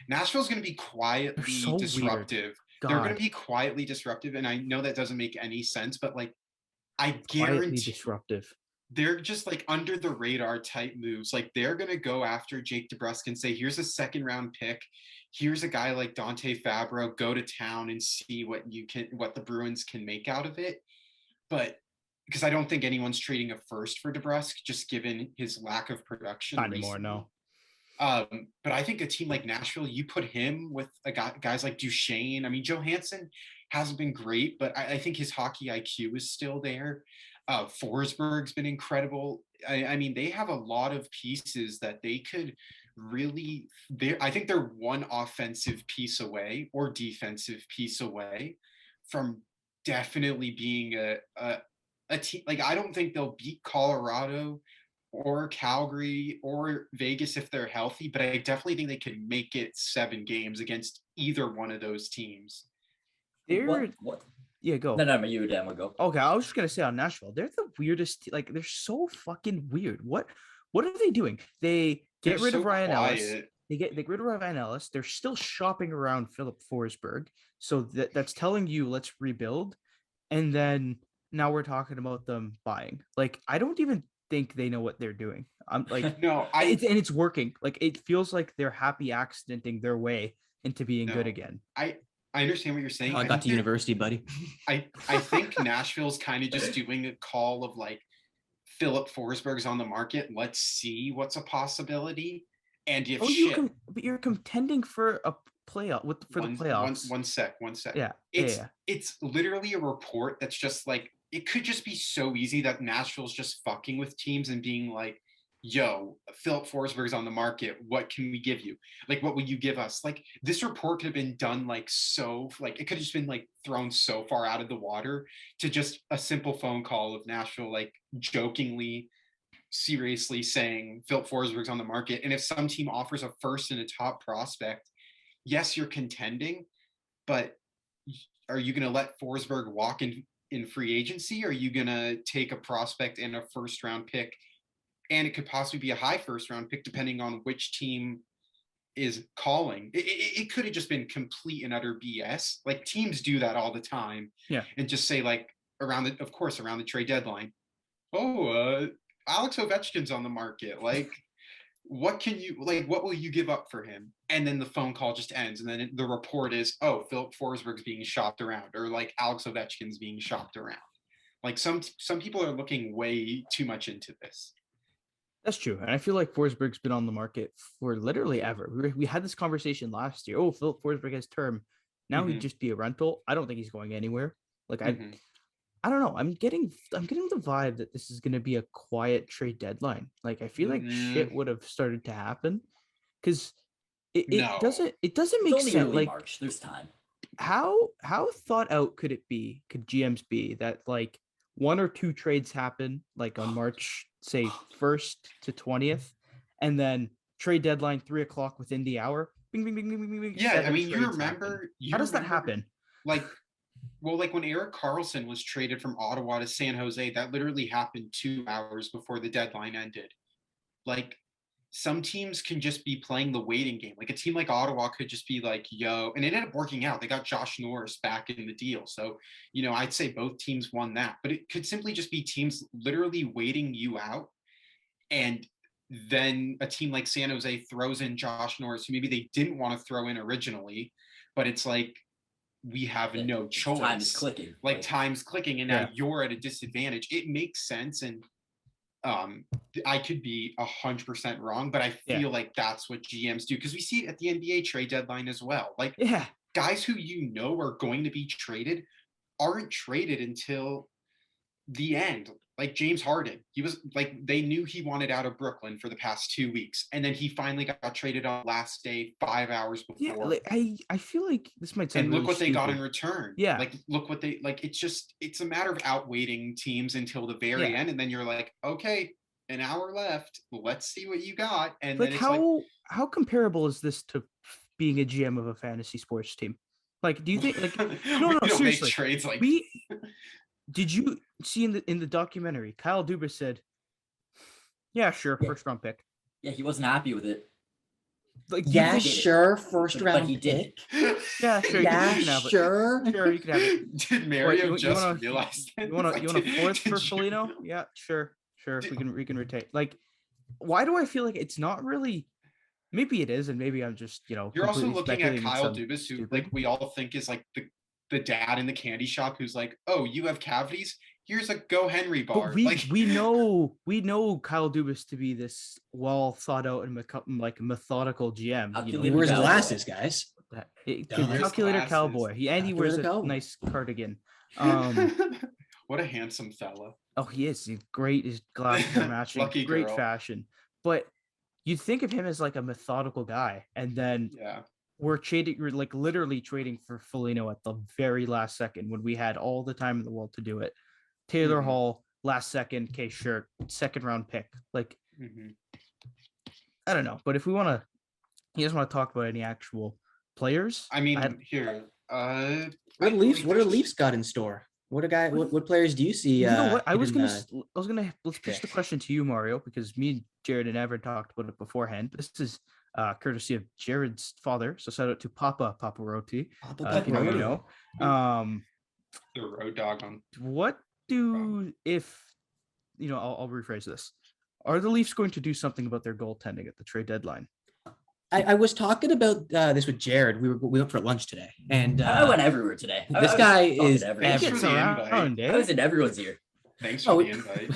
Nashville's going to be quietly disruptive. They're going to be quietly disruptive, and I know that doesn't make any sense, but like, I guarantee disruptive. They're just like under the radar type moves. Like they're going to go after Jake Debrusk and say, "Here's a second round pick. Here's a guy like Dante Fabro. Go to town and see what the Bruins can make out of it." But because I don't think anyone's trading a first for Debrusk, just given his lack of production. Not anymore, no. But I think a team like Nashville, you put him with guys like Duchesne. I mean, Johansson hasn't been great, but I think his hockey IQ is still there. Forsberg's been incredible. I mean, they have a lot of pieces that they could really. I think they're one offensive piece away or defensive piece away from definitely being a team. Like, I don't think they'll beat Colorado or Calgary or Vegas if they're healthy, but I definitely think they could make it 7 games against either one of those teams. What? Yeah, go. No, you Dan will go. Okay, I was just gonna say on Nashville, they're the weirdest. Like, they're so fucking weird. What are they doing? They get rid of Ryan Ellis. They get rid of Ryan Ellis. They're still shopping around Philip Forsberg. So that's telling you let's rebuild. And then now we're talking about them buying. Like, I don't even think they know what they're doing. I'm like, no, it's working. Like, it feels like they're happy accidenting their way into being good again. I understand what you're saying. I got to university, buddy. I think Nashville's kind of just doing a call of like, Philip Forsberg's on the market. Let's see what's a possibility. And if but you're contending for a playoff the playoffs. One sec. Yeah. It's literally a report that's just like, it could just be so easy that Nashville's just fucking with teams and being like, yo, Philip Forsberg's on the market. What can we give you? Like, what will you give us? Like, this report could have been done like so, like, it could have just been like thrown so far out of the water to just a simple phone call of Nashville, like jokingly, seriously saying Philip Forsberg's on the market. And if some team offers a first and a top prospect, yes, you're contending, but are you going to let Forsberg walk in free agency? Or are you going to take a prospect and a first round pick? And it could possibly be a high first round pick, depending on which team is calling. It could have just been complete and utter BS. Like, teams do that all the time. Yeah. And just say like, around the trade deadline. Oh, Alex Ovechkin's on the market. Like, what will you give up for him? And then the phone call just ends. And then the report is, oh, Philip Forsberg's being shopped around, or like Alex Ovechkin's being shopped around. Like some people are looking way too much into this. That's true. And I feel like Forsberg's been on the market for literally ever. We had this conversation last year. Oh, Philip Forsberg has term. Now he'd just be a rental. I don't think he's going anywhere. Like I don't know. I'm getting the vibe that this is going to be a quiet trade deadline. Like I feel like shit would have started to happen because it doesn't make It's only sense. early Like March, there's time. How thought out could GMs be that like one or two trades happen like on March, say 1st to 20th, and then trade deadline 3:00 within the hour. Bing, bing, bing, bing, bing, bing, yeah, I mean, you remember how does that happen? Like, well, like when Erik Karlsson was traded from Ottawa to San Jose, that literally happened 2 hours before the deadline ended. Like, some teams can just be playing the waiting game. Like a team like Ottawa could just be like, yo, and it ended up working out. They got Josh Norris back in the deal. So, I'd say both teams won that, but it could simply just be teams literally waiting you out. And then a team like San Jose throws in Josh Norris, who maybe they didn't want to throw in originally, but it's like, we have no choice. Time is clicking. Like time's clicking, and now you're at a disadvantage. It makes sense. And I could be 100% wrong, but I feel like that's what GMs do, because we see it at the NBA trade deadline as well. Like guys who are going to be traded aren't traded until the end. Like James Harden, he was like, they knew he wanted out of Brooklyn for the past 2 weeks, and then he finally got traded on last day 5 hours before. Yeah, like, I feel like this might sound. And look really what stupid. they got in return. Yeah, like look what they like. It's a matter of outweighting teams until the very end, and then you're like, okay, an hour left. Let's see what you got. And like then how comparable is this to being a GM of a fantasy sports team? Like, do you think like no seriously? Make trades like Did you see in the documentary, Kyle Dubas said, "Yeah, sure, first round pick." Yeah, he wasn't happy with it. Like, yeah, sure, first round but he did pick. Yeah, sure. Yeah, you can have sure. It. Sure, you can have it. Did Mario you just wanna, realize that? You want a fourth for Foligno? Yeah, sure. We can retain. Like, why do I feel like it's not really? Maybe it is, and maybe I'm just You're also looking at Kyle Dubas, who like we all think is like the dad in the candy shop who's like, oh, you have cavities? Here's a Go Henry bar. But we know Kyle Dubas to be this well thought out and like methodical GM. He wears glasses, guys. Calculator glasses. Cowboy. He wears a nice cardigan. What a handsome fella. Oh, he is. He's great. His glasses are matching. Lucky great girl. Fashion. But you'd think of him as like a methodical guy, and then we're like literally trading for Foligno at the very last second when we had all the time in the world to do it. Taylor Hall, last second, okay, sure, second round pick. Like, I don't know, but if you guys want to talk about any actual players, I mean, here, what are Leafs got in store? What players do you see? You know what? Let's pitch the question to you, Mario, because me and Jared and Evan talked about it beforehand. This is courtesy of Jared's father, so shout out to Papa Roti. The road dog on. What I'll rephrase this. Are the Leafs going to do something about their goaltending at the trade deadline? I was talking about this with Jared. We went for lunch today, and I went everywhere today. This guy is. I was in everyone's ear. Thanks for the invite.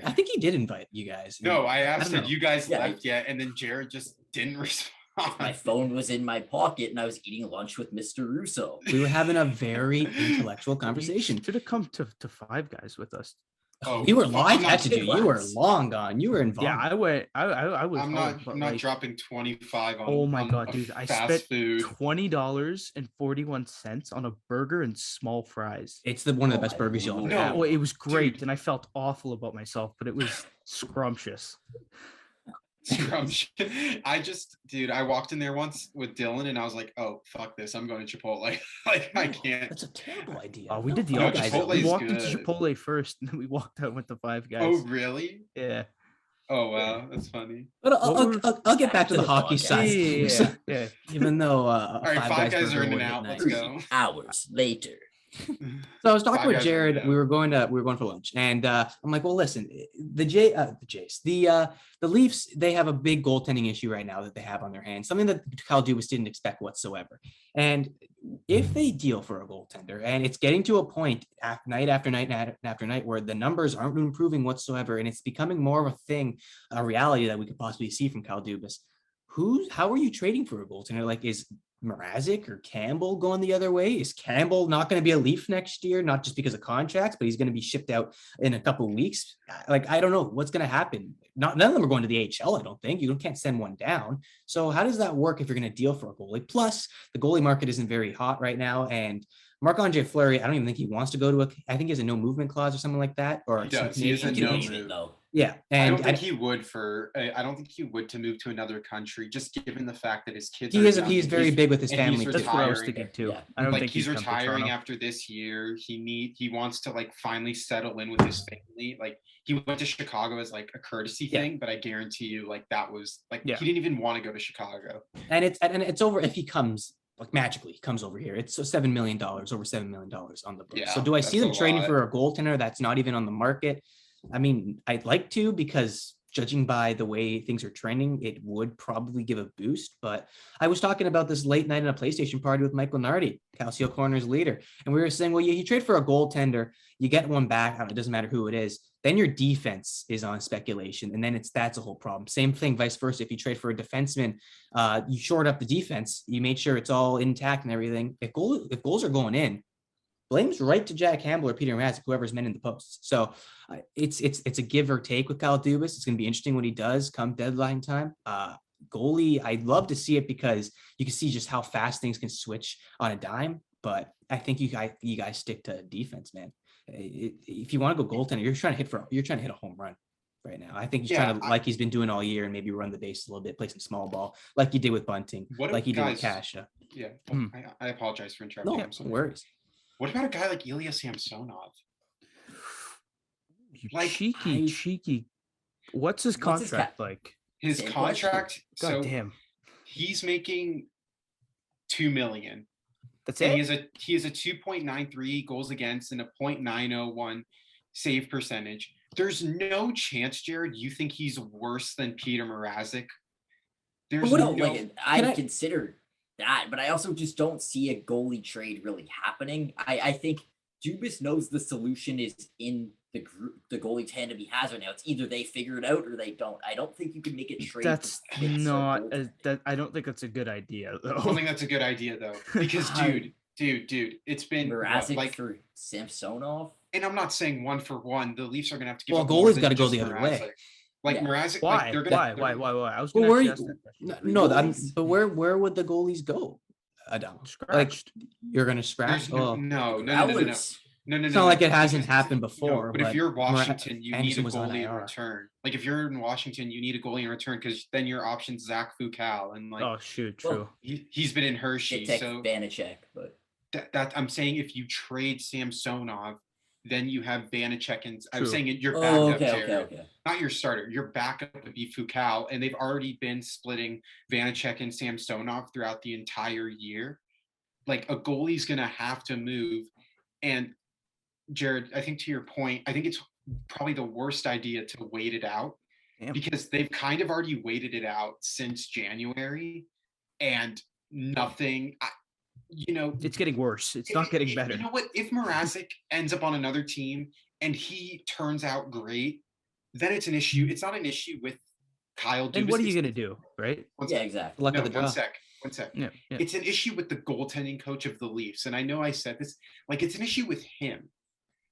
I think he did invite you guys. No, I asked if you guys left yet, and then Jared just didn't respond. My phone was in my pocket, and I was eating lunch with Mr. Russo. We were having a very intellectual conversation. You should have come to Five Guys with us. Oh, you were long. I texted you. You were long gone. You were involved. Yeah, I went. I was. I'm not dropping 25 on. Oh my god, dude! I spent food. $20.41 on a burger and small fries. It's one of the best burgers you'll ever have. Well, it was great, and I felt awful about myself, but it was scrumptious. I walked in there once with Dylan, and I was like, "Oh, fuck this! I'm going to Chipotle." Like, I can't. That's a terrible idea. Oh, we did the opposite. We walked into good. Chipotle first, and then we walked out with the Five Guys. Oh, really? Yeah. Oh, wow, that's funny. But I'll get back to the hockey side. Yeah. Even though all right, Five Guys are in and out. Let's go. 3 hours later. So I was talking 5 with guys Jared. right now. We were going for lunch, and I'm like, well, listen, the Leafs, they have a big goaltending issue right now that they have on their hands, something that Kyle Dubas didn't expect whatsoever. And if they deal for a goaltender, and it's getting to a point night after night after night where the numbers aren't improving whatsoever, and it's becoming more of a thing, a reality that we could possibly see from Kyle Dubas. How are you trading for a goaltender? Like, is Mrazek or Campbell going the other way? Is Campbell not going to be a Leaf next year? Not just because of contracts, but he's going to be shipped out in a couple of weeks. Like, I don't know what's going to happen. None of them are going to the AHL, I don't think. You can't send one down. So how does that work if you're going to deal for a goalie? Plus, the goalie market isn't very hot right now. And Marc-Andre Fleury, I don't even think he wants to go to I think he has a no movement clause or something like that. Or He does. He has a He no can leave move. it though. Yeah. I And don't think he would to move to another country, just given the fact that his kids are young he's and very big with his and he's family. That's what I was retiring. thinking too. Yeah. I don't Like think he's he'd come to retiring Toronto. after this year. He wants to like finally settle in with his family. Like he went to Chicago as like a courtesy thing, but I guarantee you, like that was like he didn't even want to go to Chicago. And it's over if he comes. Like magically, he comes over here. It's $7 million, over $7 million on the books. Yeah, so do I see them that's a trading lot. for a goaltender that's not even on the market? I mean, I'd like to, because judging by the way things are trending, it would probably give a boost. But I was talking about this late night in a PlayStation party with Michael Nardi, Calcio Corner's leader. And we were saying, well, you trade for a goaltender, you get one back. I don't know, it doesn't matter who it is. Then your defense is on speculation. And then that's a whole problem. Same thing, vice versa. If you trade for a defenseman, you short up the defense, you made sure it's all intact and everything. If goals are going in, blame's right to Jack Campbell or Peter Mrazek, whoever's men in the posts. So it's a give or take with Kyle Dubas. It's going to be interesting what he does come deadline time. Goalie, I'd love to see it because you can see just how fast things can switch on a dime. But I think you guys stick to defense, man. If you want to go goaltender, you're trying to hit a home run right now. I think he's trying to, like he's been doing all year, and maybe run the base a little bit, play some small ball, like he did with Bunting, like he did with Kasha. Yeah, I apologize for interrupting. No worries. What about a guy like Ilya Samsonov? Like cheeky. What's his contract like? His contract. God damn. He's making $2 million. That's and it. He has a 2.93 goals against and a 0.901 save percentage. There's no chance, Jared, you think he's worse than Peter Mrazek? I consider that, but I also just don't see a goalie trade really happening. I think Dubas knows the solution is in the goalie tandem he has right now. It's either they figure it out or they don't. I don't think you can make a trade. That's not I don't think that's a good idea though. I don't think that's a good idea though, because dude, it's been Mrazek for Samsonov. And I'm not saying one for one. The Leafs are going to have to give. Well, goalie's got to go the other way. Like Mrazek, why? Like why? I was going to ask that question. But where would the goalies go? Adam, scratched. Like you're going to scratch? No. It's not like it hasn't happened before. But if you're Washington, you need a goalie in return. Like if you're in Washington, you need a goalie in return because then your option's Zach Fucal and like. Oh shoot, true. He's been in Hershey, so Vanacek, but that I'm saying if you trade Samsonov, then you have Vanacek and I'm saying your backup there, not your starter. Your backup would be Fucal, and they've already been splitting Vanacek and Samsonov throughout the entire year. Like a goalie's gonna have to move, and Jared, I think to your point, I think it's probably the worst idea to wait it out because they've kind of already waited it out since January, and nothing. It's getting worse. It's not getting better. You know what? If Mrazek ends up on another team and he turns out great, then it's an issue. It's not an issue with Kyle Dubas. And what are you going to do? Right? Exactly. Luck of the draw. One sec. Yeah. It's an issue with the goaltending coach of the Leafs. And I know I said this, like it's an issue with him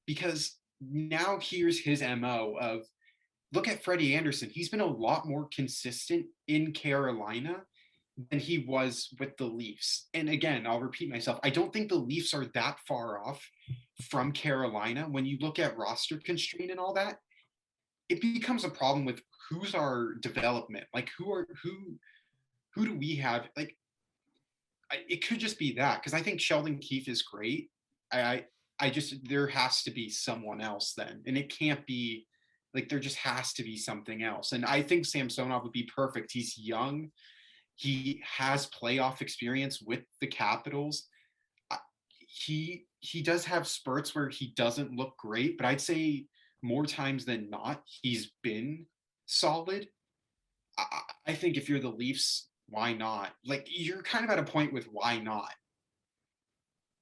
because now here's his MO of look at Freddie Anderson. He's been a lot more consistent in Carolina than he was with the Leafs. And again, I'll repeat myself. I don't think the Leafs are that far off from Carolina. When you look at roster constraint and all that, it becomes a problem with who's our development. Like who do we have? Like it could just be that because I think Sheldon Keefe is great. I just there has to be someone else then, and it can't be like there just has to be something else. And I think Samsonov would be perfect. He's young. He has playoff experience with the Capitals. he does have spurts where he doesn't look great, but I'd say more times than not, he's been solid. I think if you're the Leafs, why not? Like, you're kind of at a point with why not?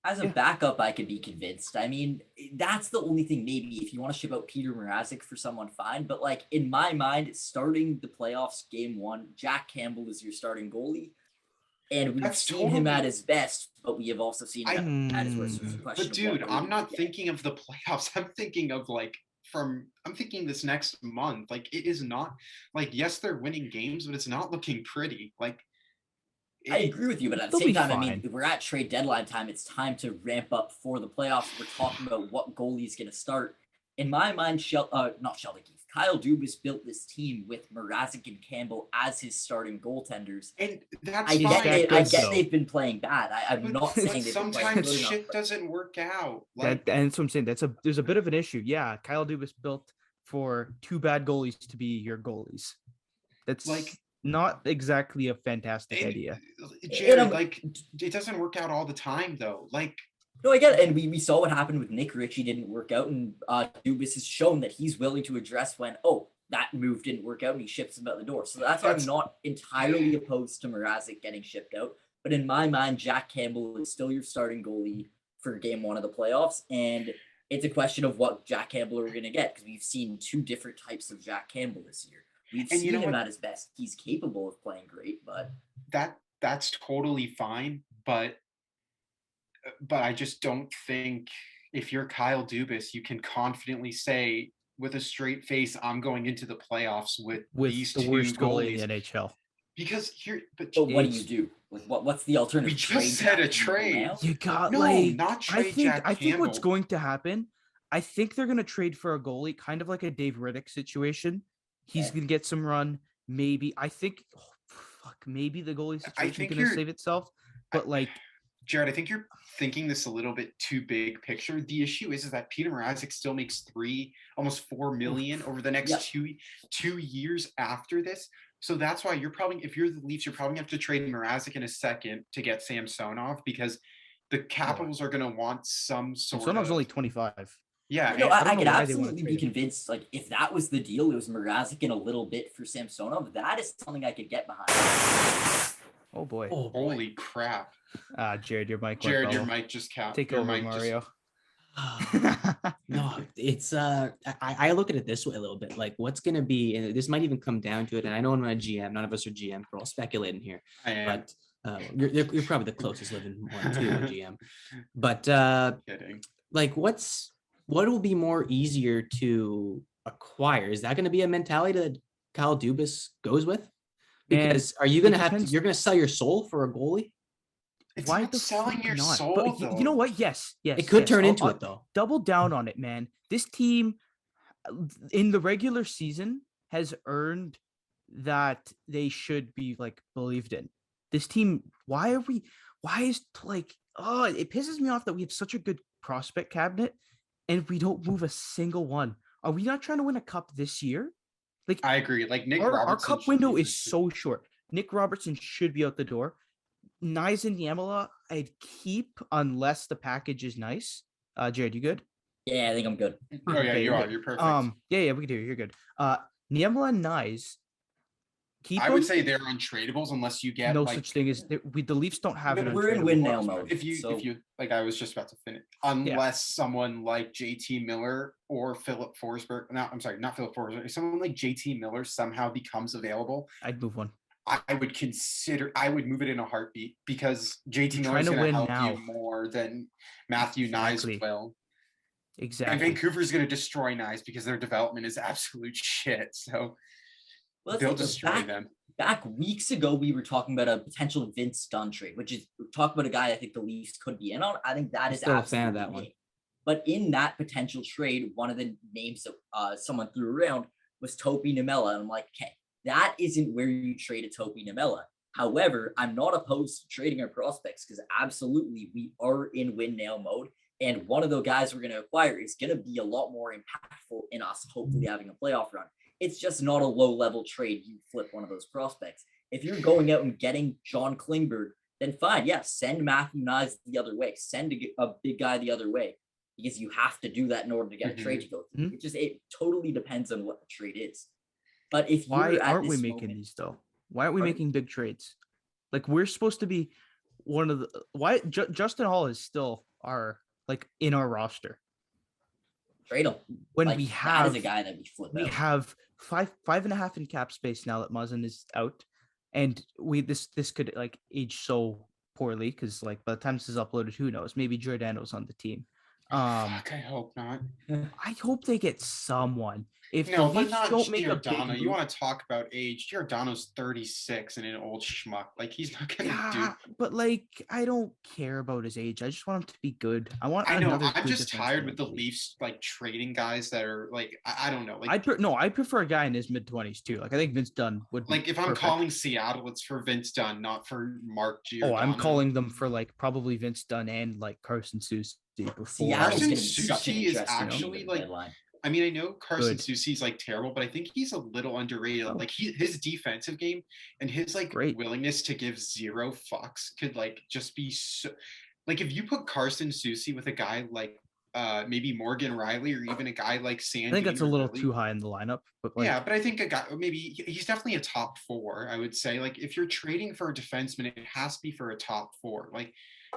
As a backup, I could be convinced. I mean, that's the only thing. Maybe if you want to ship out Peter Mrazek for someone, fine. But like in my mind, starting the playoffs, game one, Jack Campbell is your starting goalie, and we've seen him at his best, but we have also seen him at his worst. So it's a question But dude, of I'm not thinking of the playoffs. I'm thinking of like I'm thinking this next month. Like, it is not like, yes, they're winning games, but it's not looking pretty. Like, I agree with you, but at the same time, I mean, we're at trade deadline time. It's time to ramp up for the playoffs. We're talking about what goalie is going to start. In my mind, not Sheldon Keefe. Kyle Dubas built this team with Mrazek and Campbell as his starting goaltenders. And that's I fine. get they've been playing bad. I'm not saying they've been playing sometimes good shit enough, doesn't work out. And that's what I'm saying. There's a bit of an issue. Yeah, Kyle Dubas built for two bad goalies to be your goalies. That's like not exactly a fantastic idea. Jared, like, it doesn't work out all the time though. Like, no, I get it. And we saw what happened with Nick Ritchie didn't work out, and Dubas has shown that he's willing to address when, that move didn't work out, and he ships him out the door. So that's why I'm not entirely opposed to Mrazek getting shipped out. But in my mind, Jack Campbell is still your starting goalie for game one of the playoffs. And it's a question of what Jack Campbell are going to get, because we've seen two different types of Jack Campbell this year. We've seen him at his best. He's capable of playing great, but that's totally fine. But I just don't think if you're Kyle Dubas, you can confidently say with a straight face, I'm going into the playoffs with these the two worst goalies goalie in the NHL. But what do you do? What's the alternative? We just said a trade. You got not trade. I think what's going to happen. I think they're going to trade for a goalie, kind of like a Dave Riddick situation. He's going to get some run. Maybe maybe the goalie situation is going to save itself. But Jared, I think you're thinking this a little bit too big picture. The issue is that Peter Mrazek still makes almost $4 million over the next 2 years after this. So that's why if you're the Leafs, you're probably going to have to trade Mrazek in a second to get Samsonov, because the Capitals are going to want some sort of. Samsonov's only 25. Yeah, I could absolutely be convinced. Like, if that was the deal, it was Mrazek in a little bit for Samsonov. That is something I could get behind. Oh boy! Holy crap! Jared, your mic. Jared, your mic just capped. Take over, Mario. No, it's I look at it this way a little bit. Like, what's going to be, and this might even come down to it. And I know I'm not a GM. None of us are GM. We're all speculating here. I am. But you're probably the closest living one to a GM. But Kidding. Like, what will be more easier to acquire? Is that going to be a mentality that Kyle Dubas goes with? Because are you going to you're going to sell your soul for a goalie? It's not selling your soul, but though. You know what? Yes. It could turn into it, though. Double down on it, man. This team in the regular season has earned that they should be believed in. This team, it pisses me off that we have such a good prospect cabinet and we don't move a single one. Are we not trying to win a cup this year? I agree. Nick our Robertson, cup window is so short. Nick Robertson should be out the door. Knies and Niemela, I'd keep unless the package is nice. Jared, you good? Yeah, I think I'm good. Oh yeah, you are. You're perfect. Yeah, we can do. You're good. Niemela and Knies. I would say they're untradables unless you get such thing as the Leafs don't have an. We're in win now mode. If you I was just about to finish. Unless someone like JT Miller or Philip Forsberg. No, I'm sorry, not Philip Forsberg. If someone like JT Miller somehow becomes available, I'd move one. I would move it in a heartbeat, because JT Miller is going to help you more than Matthew Knies will. Exactly. And Vancouver's going to destroy Knies because their development is absolute shit. So they'll destroy them. Back weeks ago, we were talking about a potential Vince Dunn trade, which is talk about a guy I think the Leafs could be in on. I think that is still a fan of that one. But in that potential trade, one of the names that someone threw around was Topi Niemela. And I'm like, okay, that isn't where you trade a Topi Niemela. However, I'm not opposed to trading our prospects, because absolutely we are in win now mode. And one of the guys we're going to acquire is going to be a lot more impactful in us hopefully having a playoff run. It's just not a low-level trade. You flip one of those prospects. If you're going out and getting John Klingberg then fine. Yeah, send Matthew Nyes the other way. Send a big guy the other way because you have to do that in order to get a trade to go through. It totally depends on what the trade is. But if Why you're at aren't we this making moment, these though? Why aren't we Pardon? making big trades? Like we're supposed to be one of the why Justin Hall is still in our roster trade him. when Like, we that is have a guy that we flip we out. have five and a half in cap space now that Muzzin is out, and this could like age so poorly because like by the time this is uploaded, who knows? Maybe Giordano's on the team. Fuck, I hope not. I hope they get someone. If No, the but Leafs not don't make a Giordano. big You move, want to talk about age? Giordano's 36 and an old schmuck. Like he's not gonna do. yeah, but like I don't care about his age. I just want him to be good. I want I know. another I'm good just tired defenseman with in the league. Leafs like trading guys that are like I don't know. Like I prefer a guy in his mid-20s too. Like I think Vince Dunn would be like if I'm perfect. calling Seattle, it's for Vince Dunn, not for Mark Giordano. Oh, I'm calling them for like probably Vince Dunn and like Carson Soucy before. Seattle's Carson going to be such an Soucy is interesting actually team like. deadline. I mean, I know Carson Good. Soucy's like terrible, but I think he's a little underrated. Oh. Like his defensive game and his like Great. willingness to give zero fucks could like just be so. Like if you put Carson Soucy with a guy like maybe Morgan Reilly or even a guy like Sandy. I think that's a little Reilly, too high in the lineup, but like, yeah, but I think a guy maybe he's definitely a top 4. I would say like if you're trading for a defenseman, it has to be for a top 4. Like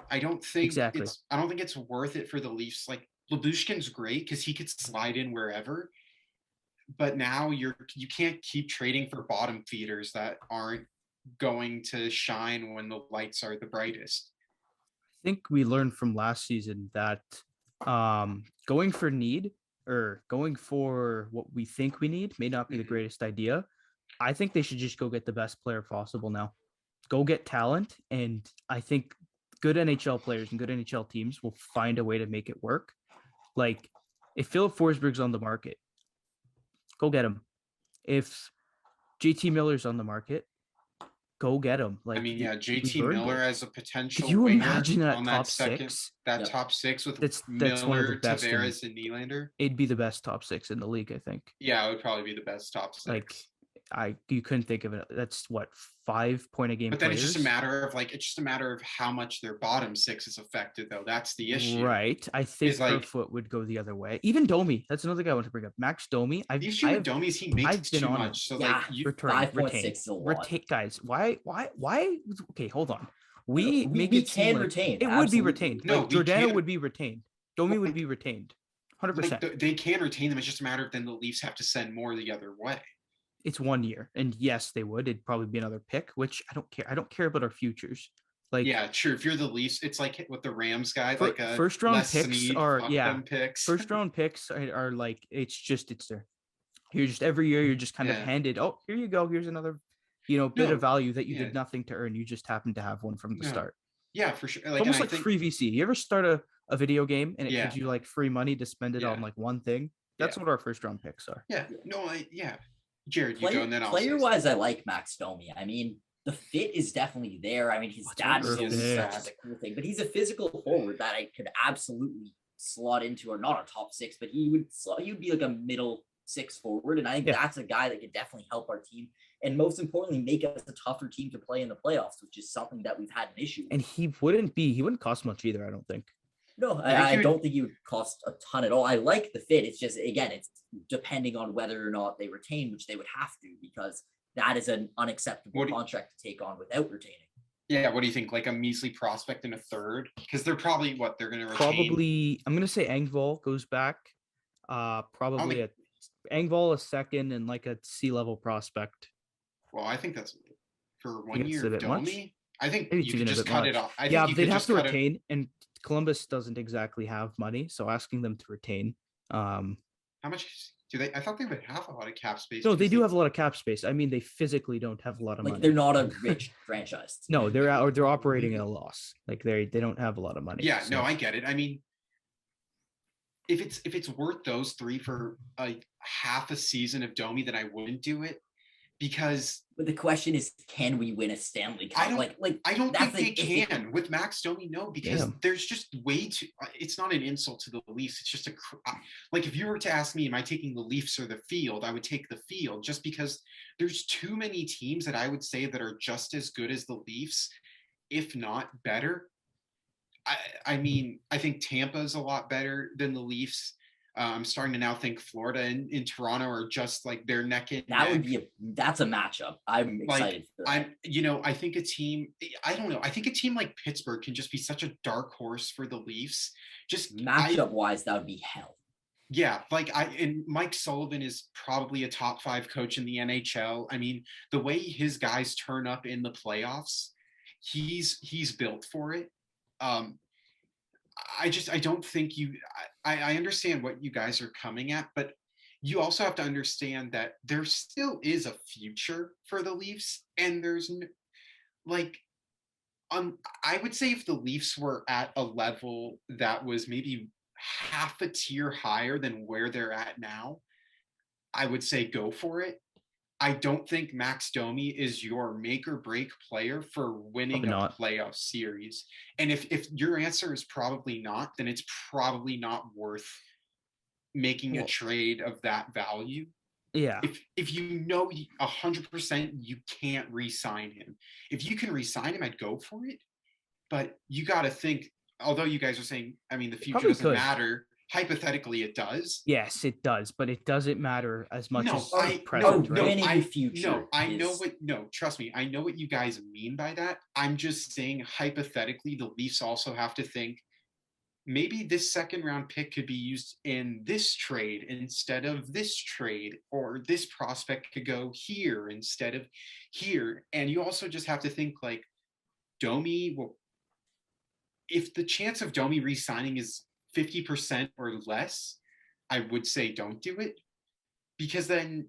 I don't think it's worth it for the Leafs. Like Labushkin's great because he could slide in wherever. But now you can't keep trading for bottom feeders that aren't going to shine when the lights are the brightest. I think we learned from last season that going for need or going for what we think we need may not be the greatest idea. I think they should just go get the best player possible now. Go get talent, and I think good NHL players and good NHL teams will find a way to make it work. Like if Philip Forsberg's on the market, go get him. If JT Miller's on the market, go get him. Like I mean, yeah, JT Miller as a potential. Could you winger imagine that on top that second, six? that top 6 with That's Miller, one of the best Tavares, and Nylander? It'd be the best top 6 in the league, I think. Yeah, it would probably be the best top 6. Like you couldn't think of it. That's what 5 point a game. But then players? it's just a matter of how much their bottom 6 is affected, though. That's the issue, right? I think Kerfoot would go the other way. Even Domi. That's another guy I want to bring up. Max Domi. The issue with Domi is he makes too much. So yeah, like you retain 5.6 is a lot. Guys, why? Okay, hold on. We can retain. It would be retained. No, like, Giordano would be retained. Domi would be retained. 100%. Like they can retain them. It's just a matter of then the Leafs have to send more the other way. It's 1 year, and yes, they would. It'd probably be another pick, which I don't care. I don't care about our futures. Like, yeah, true. If you're the Leafs, it's like with the Rams guy, like first round Les picks Snead, are picks. First round picks are like it's there. You're just every year you're just kind of handed. Oh, here you go. Here's another, bit of value that you did nothing to earn. You just happen to have one from the start. Yeah, for sure. Like, it's almost like free VC. You ever start a video game and it gives you like free money to spend it on like one thing? That's what our first round picks are. Yeah. No. Jared, you go and then I'll player-wise, I like Max Domi. I mean, the fit is definitely there. I mean, his dad is such a cool thing, but he's a physical forward that I could absolutely slot into, or not a top 6, but he would be like a middle 6 forward, and I think that's a guy that could definitely help our team, and most importantly, make us a tougher team to play in the playoffs, which is something that we've had an issue with. And he wouldn't cost much either, I don't think. No, I don't think he would cost a ton at all. I like the fit. It's just, again, it's depending on whether or not they retain, which they would have to, because that is an unacceptable contract to take on without retaining. Yeah, what do you think? Like a measly prospect in a third? Because they're probably they're going to retain. Probably, I'm going to say Engvall goes back. Probably Engvall a second and like a C-level prospect. Well, I think that's for 1 year. Domi. Much? I think maybe you could just cut it off. They'd have to retain, and Columbus doesn't exactly have money, so asking them to retain. How much do they? I thought they would have a lot of cap space. No, they do have a lot of cap space. I mean, they physically don't have a lot of money. They're not a rich franchise. No, they're operating at a loss. Like they don't have a lot of money. Yeah, no, I get it. I mean, if it's worth those 3 for a half a season of Domi, then I wouldn't do it. Because the question is, can we win a Stanley Cup? I don't think they can with Max Domi. No, because there's just way too. It's not an insult to the Leafs. It's just like if you were to ask me, am I taking the Leafs or the field? I would take the field, just because there's too many teams that I would say that are just as good as the Leafs if not better. I mean, I think Tampa is a lot better than the Leafs. I'm starting to now think Florida and in Toronto are just like they're neck and That would neck. that's a matchup. I'm excited for that. I think a team, I don't know. I think a team like Pittsburgh can just be such a dark horse for the Leafs. Just Matchup wise, that would be hell. Yeah, and Mike Sullivan is probably a top 5 coach in the NHL. I mean, the way his guys turn up in the playoffs, he's built for it. I don't think I understand what you guys are coming at, but you also have to understand that there still is a future for the Leafs, and I would say if the Leafs were at a level that was maybe half a tier higher than where they're at now, I would say go for it. I don't think Max Domi is your make or break player for winning a playoff series. And if your answer is probably not, then it's probably not worth making a trade of that value. Yeah. If you know 100% you can't re-sign him. If you can re-sign him, I'd go for it. But you got to think, although you guys are saying, I mean, the future doesn't matter. Hypothetically, it does. Yes, it does, but it doesn't matter as much as the present. Trust me, I know what you guys mean by that. I'm just saying, hypothetically, the Leafs also have to think maybe this second round pick could be used in this trade instead of this trade, or this prospect could go here instead of here. And you also just have to think like Domi will, if the chance of Domi re-signing is 50% or less, I would say don't do it, because then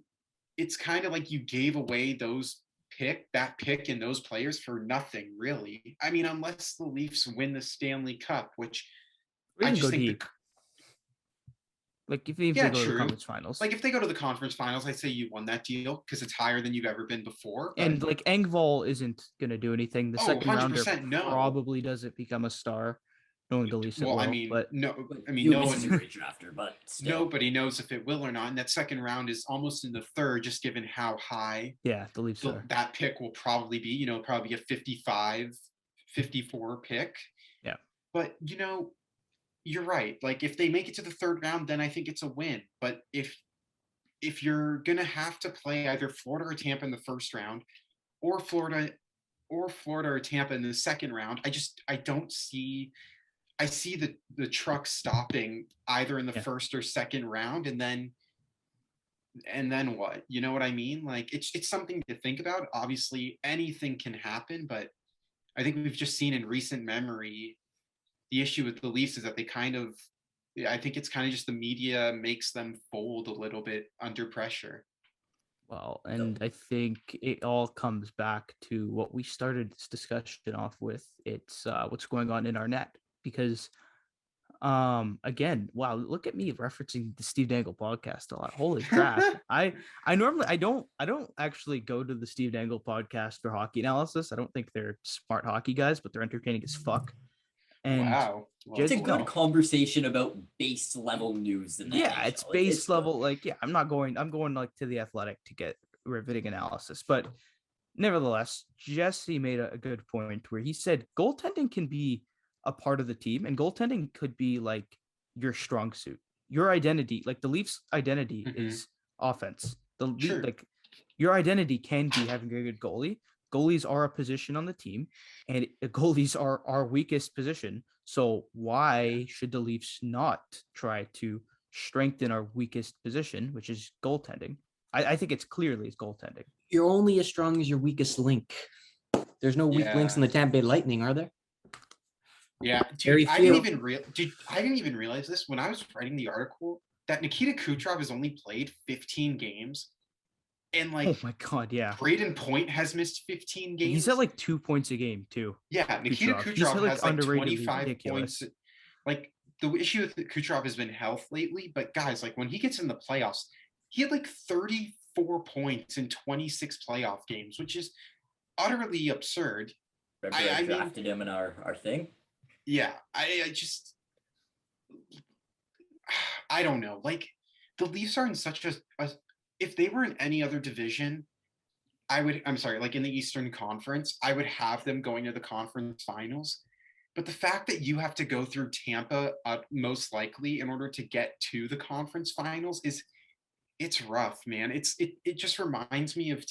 it's kind of like you gave away that pick and those players for nothing, really. I mean, unless the Leafs win the Stanley Cup, which I just think like if they go to the conference finals. Like if they go to the conference finals, I say you won that deal because it's higher than you've ever been before. And like Engvall isn't going to do anything. The second rounder probably doesn't become a star. Knowing the Leafs, nobody knows if it will or not. And that second round is almost in the third, just given how high. Yeah, the Leafs are. That pick will probably be, probably a 55, 54 pick. Yeah, but you're right. Like if they make it to the third round, then I think it's a win. But if you're gonna have to play either Florida or Tampa in the first round, or Florida or Tampa in the second round, I don't see. I see the truck stopping either in the first or second round, and then what? You know what I mean? Like it's something to think about. Obviously, anything can happen, but I think we've just seen in recent memory the issue with the Leafs is that I think it's kind of just the media makes them fold a little bit under pressure. Well, and I think it all comes back to what we started this discussion off with. It's what's going on in our net. Because again, wow, look at me referencing the Steve Dangle podcast a lot. Holy crap. I normally I don't actually go to the Steve Dangle podcast for hockey analysis. I don't think they're smart hockey guys, but they're entertaining as fuck. And wow. It's a good conversation about base level news in the NHL. It's base level. Like, I'm going like to the Athletic to get riveting analysis, but nevertheless, Jesse made a good point where he said goaltending can be a part of the team, and goaltending could be like your strong suit, your identity. Like the Leafs' identity is offense. Like your identity can be having a good goalie. Goalies are a position on the team, and goalies are our weakest position. So why should the Leafs not try to strengthen our weakest position, which is goaltending? I think it's clearly goaltending. You're only as strong as your weakest link. There's no weak links in the Tampa Bay Lightning, are there? Yeah, dude, I didn't even realize this when I was writing the article that Nikita Kucherov has only played 15 games, and like, oh my god, yeah, Braden Point has missed 15 games. He's at like 2 points a game too. Yeah, Nikita Kucherov has like 25 points. Like the issue with Kucherov has been health lately, but guys, like when he gets in the playoffs, he had like 34 points in 26 playoff games, which is utterly absurd. Remember I drafted him in our thing. Yeah, I don't know. Like the Leafs are in such a if they were in any other division, I'm sorry, like in the Eastern Conference, I would have them going to the conference finals. But the fact that you have to go through Tampa most likely in order to get to the conference finals it's rough, man. It just reminds me of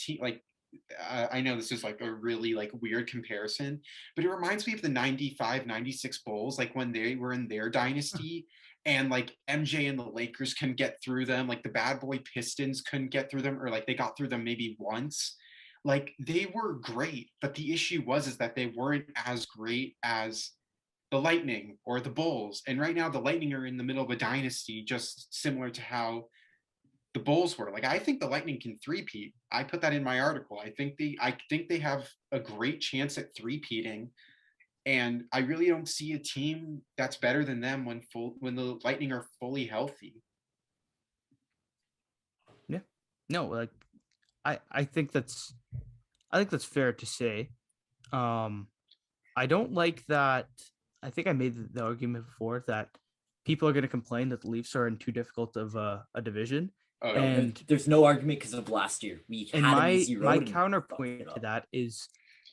I know this is like a really like weird comparison, but it reminds me of the 95, 96 Bulls, like when they were in their dynasty and like MJ and the Lakers couldn't get through them, like the bad boy Pistons couldn't get through them, or like they got through them maybe once. Like they were great, but the issue was is that they weren't as great as the Lightning or the Bulls. And right now the Lightning are in the middle of a dynasty, just similar to how the Bulls were. Like I think the Lightning can three-peat. I put that in my article. I think they have a great chance at three-peating. And I really don't see a team that's better than them when the Lightning are fully healthy. Yeah. No, like I think that's fair to say. I don't like that. I think I made the argument before that people are going to complain that the Leafs are in too difficult of a division. Oh, And there's no argument because of last year. We had an easy road. My and counterpoint to that is,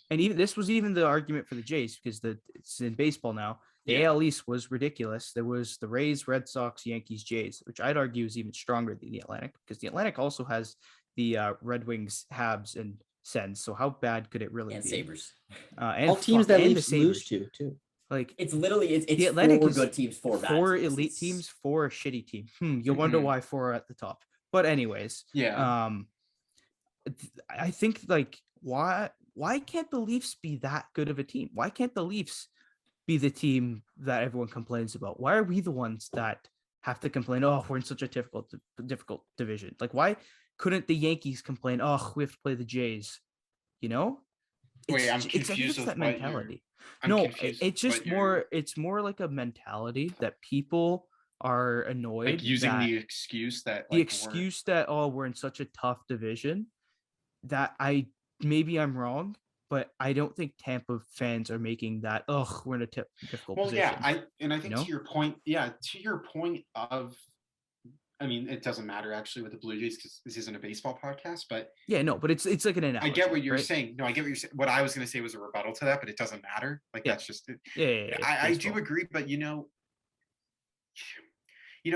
and even this was even the argument for the Jays because it's in baseball now. The AL East was ridiculous. There was the Rays, Red Sox, Yankees, Jays, which I'd argue is even stronger than the Atlantic because the Atlantic also has the Red Wings, Habs, and Sens. So how bad could it really and be? Sabres. All teams that Leafs lose to too. Like it's literally it's the Atlantic four is good teams, four bad four teams. elite teams, four a shitty team. You'll wonder why four are at the top. But anyways, I think like why can't the Leafs be that good of a team? Why can't the Leafs be the team that everyone complains about? Why are we the ones that have to complain? Oh, we're in such a difficult division. Like why couldn't the Yankees complain? Oh, we have to play the Jays. You know? Wait, I'm confused with that what mentality. I'm No, confused it's with just what more. It's more like a mentality that people are annoyed like using that the excuse that we're in such a tough division that maybe I'm wrong, but I don't think Tampa fans are making that. Oh, we're in a difficult position. Yeah, I think to your point. Yeah, to your point of. I mean, it doesn't matter actually with the Blue Jays because this isn't a baseball podcast, but yeah, no, but it's like an analogy. I get what you're right? saying. No, I get what you're saying. What I was going to say was a rebuttal to that, but it doesn't matter. Like that's just it. Yeah. I do agree, but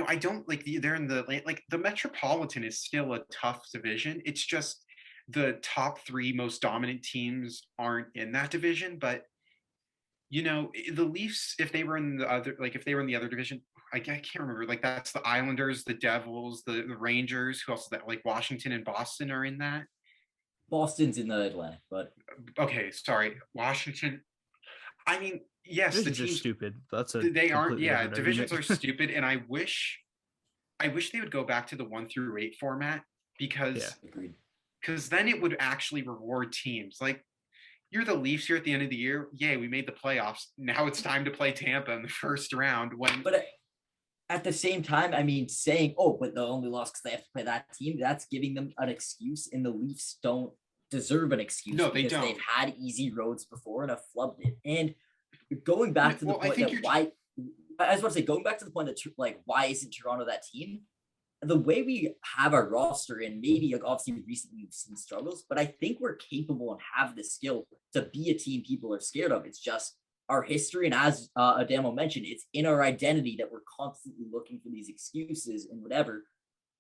I don't like they're in the Metropolitan is still a tough division. It's just the top three most dominant teams aren't in that division, but the Leafs, if they were in the other division, I can't remember. Like that's the Islanders, the Devils, the Rangers. Who else? That like Washington and Boston are in that. Boston's in the Atlantic, but okay, sorry, Washington. I mean, yes, divisions are stupid. They aren't. Yeah, divisions are stupid, and I wish they would go back to the 1-8 format because then it would actually reward teams like. You're the Leafs here at the end of the year. Yay, we made the playoffs. Now it's time to play Tampa in the first round. But at the same time, I mean, saying, oh, but they only lost because they have to play that team, that's giving them an excuse, and the Leafs don't deserve an excuse. No, they don't. They've had easy roads before and have flubbed it. And going back to the point going back to the point that, like, why isn't Toronto that team? The way we have our roster, and maybe like obviously recently we've seen struggles, but I think we're capable and have the skill to be a team people are scared of. It's just our history, and as Adamo mentioned, it's in our identity that we're constantly looking for these excuses and whatever.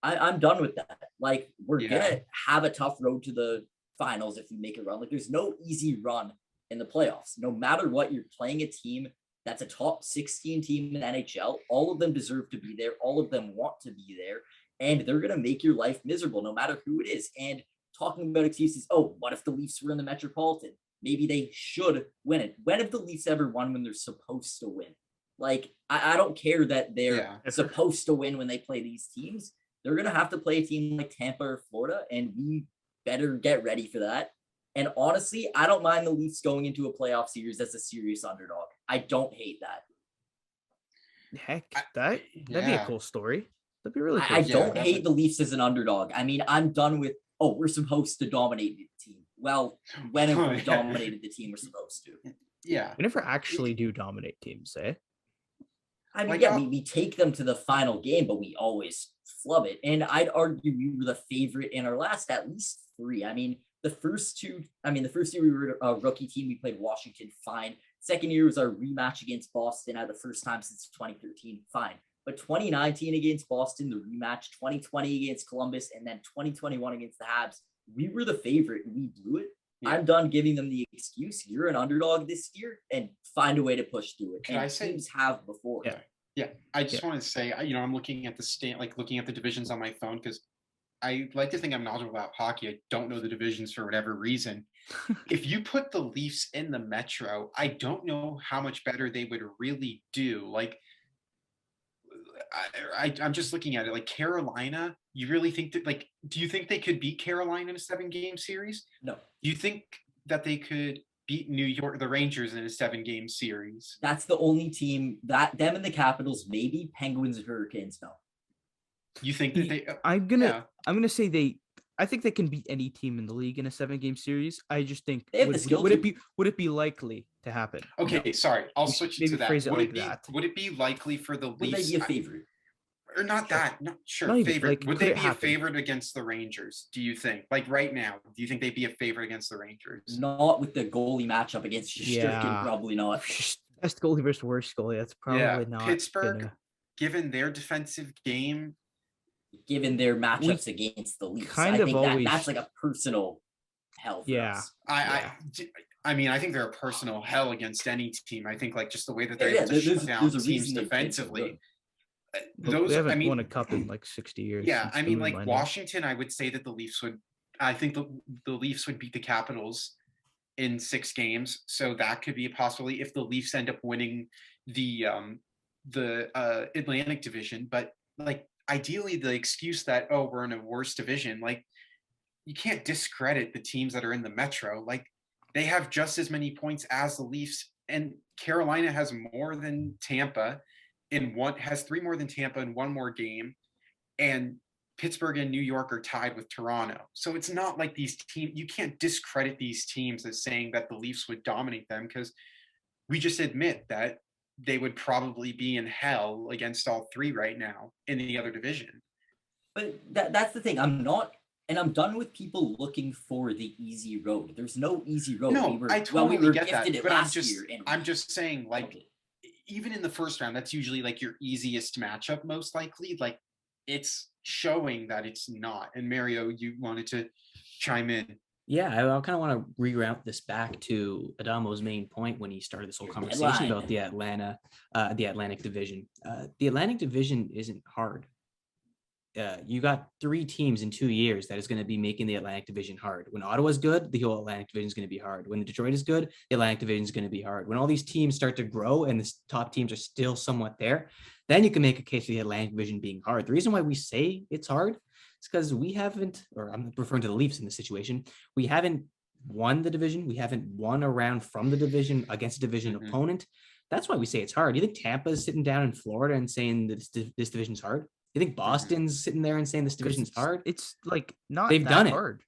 I'm done with that. Like we're gonna have a tough road to the finals if we make a run. Like there's no easy run in the playoffs. No matter what, you're playing a team that's a top 16 team in the NHL. All of them deserve to be there. All of them want to be there. And they're going to make your life miserable no matter who it is. And talking about excuses, oh, what if the Leafs were in the Metropolitan? Maybe they should win it. When have the Leafs ever won when they're supposed to win? Like, I don't care that they're supposed to win when they play these teams. They're going to have to play a team like Tampa or Florida, and we better get ready for that. And honestly, I don't mind the Leafs going into a playoff series as a serious underdog. I don't hate that. Heck, that'd be a cool story. That'd be really cool. I don't hate the Leafs as an underdog. I mean, I'm done with, we're supposed to dominate the team. Well, when have we dominated the team we're supposed to? Yeah. We never actually do dominate teams, eh? I mean, we take them to the final game, but we always flub it. And I'd argue we were the favorite in our last at least 3. I mean, the first year we were a rookie team, we played Washington, fine. Second year was our rematch against Boston at the first time since 2013, fine. But 2019 against Boston, the rematch, 2020 against Columbus, and then 2021 against the Habs, we were the favorite and we blew it. Yeah. I'm done giving them the excuse. You're an underdog this year, and find a way to push through it. And teams have before. Yeah. Yeah. I just want to say, I'm looking at looking at the divisions on my phone because I like to think I'm knowledgeable about hockey. I don't know the divisions for whatever reason. If you put the Leafs in the Metro, I don't know how much better they would really do. Like, I'm just looking at it. Like Carolina, you really think that? Like, do you think they could beat Carolina in a 7-game series? No. Do you think that they could beat New York, the Rangers, in a 7-game series? That's the only team that them and the Capitals, maybe Penguins and Hurricanes. No. You think that they? I'm gonna say I think they can beat any team in the league in a 7-game series. I just think would it be likely to happen? Okay, no. Sorry, I'll switch to that. Phrase it would that. Would it be likely for the Leafs? Would they be a favorite? Or not sure. That? Not sure. Not favorite. Even, would they be a favorite against the Rangers? Do you think? Like right now, do you think they'd be a favorite against the Rangers? Not with the goalie matchup against Shesterkin, probably not. Best goalie versus worst goalie. That's probably not. Pittsburgh, given their defensive game. Given their matchups against the Leafs, I think that's like a personal hell for us. I mean, I think they're a personal hell against any team. I think like just the way that they're able to shut down teams defensively. They haven't won a cup in like 60 years. Yeah, I mean, like Washington, I would say that the Leafs would. I think the Leafs would beat the Capitals in 6 games, so that could be a possibility if the Leafs end up winning the Atlantic Division. But like ideally, the excuse that we're in a worse division, like you can't discredit the teams that are in the Metro. Like they have just as many points as the Leafs, and Carolina has more than Tampa. Has 3 more than Tampa in 1 more game, and Pittsburgh and New York are tied with Toronto. So it's not like these teams, you can't discredit these teams as saying that the Leafs would dominate them, because we just admit that they would probably be in hell against all 3 right now in the other division. But that's the thing. I'm done with people looking for the easy road. There's no easy road. No, I totally get that. But I'm just saying, like, okay. Even in the first round, that's usually like your easiest matchup, most likely. Like it's showing that it's not. And Mario, you wanted to chime in. Yeah, I kind of want to reroute this back to Adamo's main point when he started this whole conversation about the Atlantic Division. The Atlantic Division isn't hard. You got 3 teams in 2 years that is going to be making the Atlantic Division hard. When Ottawa's good, the whole Atlantic Division is going to be hard. When Detroit is good, the Atlantic Division is going to be hard. When all these teams start to grow and the top teams are still somewhat there, then you can make a case for the Atlantic Division being hard. The reason why we say it's hard is because we haven't, or I'm referring to the Leafs in this situation, we haven't won the division. We haven't won a round from the division against a division opponent. That's why we say it's hard. You think Tampa is sitting down in Florida and saying that this division's hard? You think Boston's sitting there and saying this division's hard? It's like not They've done hard.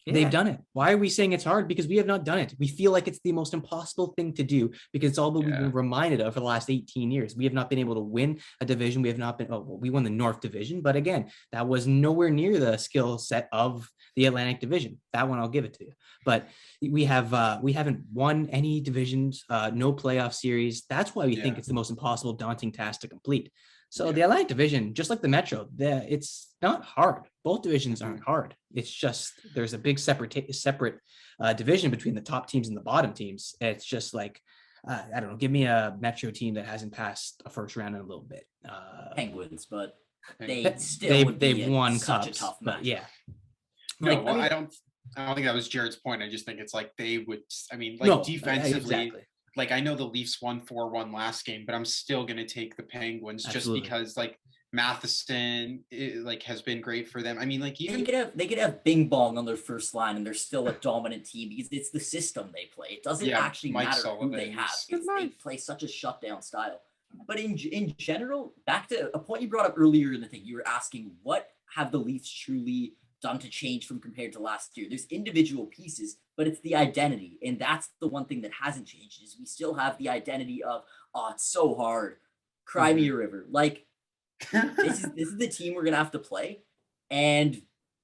Yeah. They've done it. Why are we saying it's hard? Because we have not done it. We feel like it's the most impossible thing to do because it's all that we've been reminded of for the last 18 years. We have not been able to win a division. We have not been, we won the North Division, but again, that was nowhere near the skill set of the Atlantic Division. That one, I'll give it to you. But we haven't won any divisions, no playoff series. That's why we think it's the most impossible, daunting task to complete. So the Atlantic Division, just like the Metro, it's not hard. Both divisions aren't hard. It's just there's a big separate division between the top teams and the bottom teams. It's just like I don't know. Give me a Metro team that hasn't passed a first round in a little bit. Penguins, but they've won such cups, a tough but match. No, I don't think that was Jared's point. I just think it's like they would. I mean, like defensively. Exactly. Like I know the Leafs won 4-1 last game, but I'm still going to take the Penguins just because like Matheson has been great for them. I mean, like even they could have Bing Bong on their first line and they're still a dominant team because it's the system they play. It doesn't actually matter who they have. They play such a shutdown style. But in general, back to a point you brought up earlier in the thing, you were asking what have the Leafs truly done to change from compared to last year. There's individual pieces, but it's the identity. And that's the one thing that hasn't changed is we still have the identity of, it's so hard. Cry me a river. Like this is the team we're going to have to play. And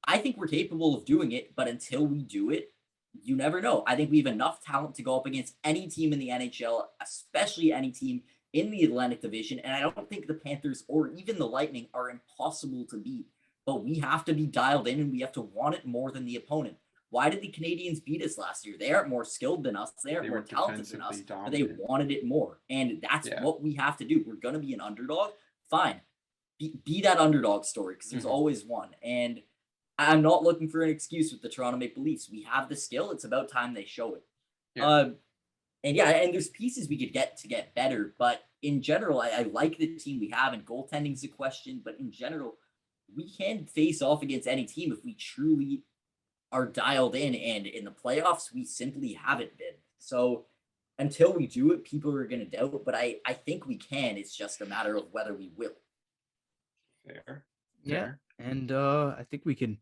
I think we're capable of doing it, but until we do it, you never know. I think we have enough talent to go up against any team in the NHL, especially any team in the Atlantic Division. And I don't think the Panthers or even the Lightning are impossible to beat. But we have to be dialed in and we have to want it more than the opponent. Why did the Canadians beat us last year? They aren't more skilled than us. They aren't more talented than us, but they wanted it more. And that's what we have to do. We're going to be an underdog. Fine. Be that underdog story because there's always one. And I'm not looking for an excuse with the Toronto Maple Leafs. We have the skill. It's about time they show it. Yeah. And there's pieces we could get to get better. But in general, I like the team we have, and goaltending's a question. But in general, we can face off against any team if we truly are dialed in. And in the playoffs, we simply haven't been. So until we do it, people are going to doubt. But I think we can. It's just a matter of whether we will. Fair. Yeah. And I think we can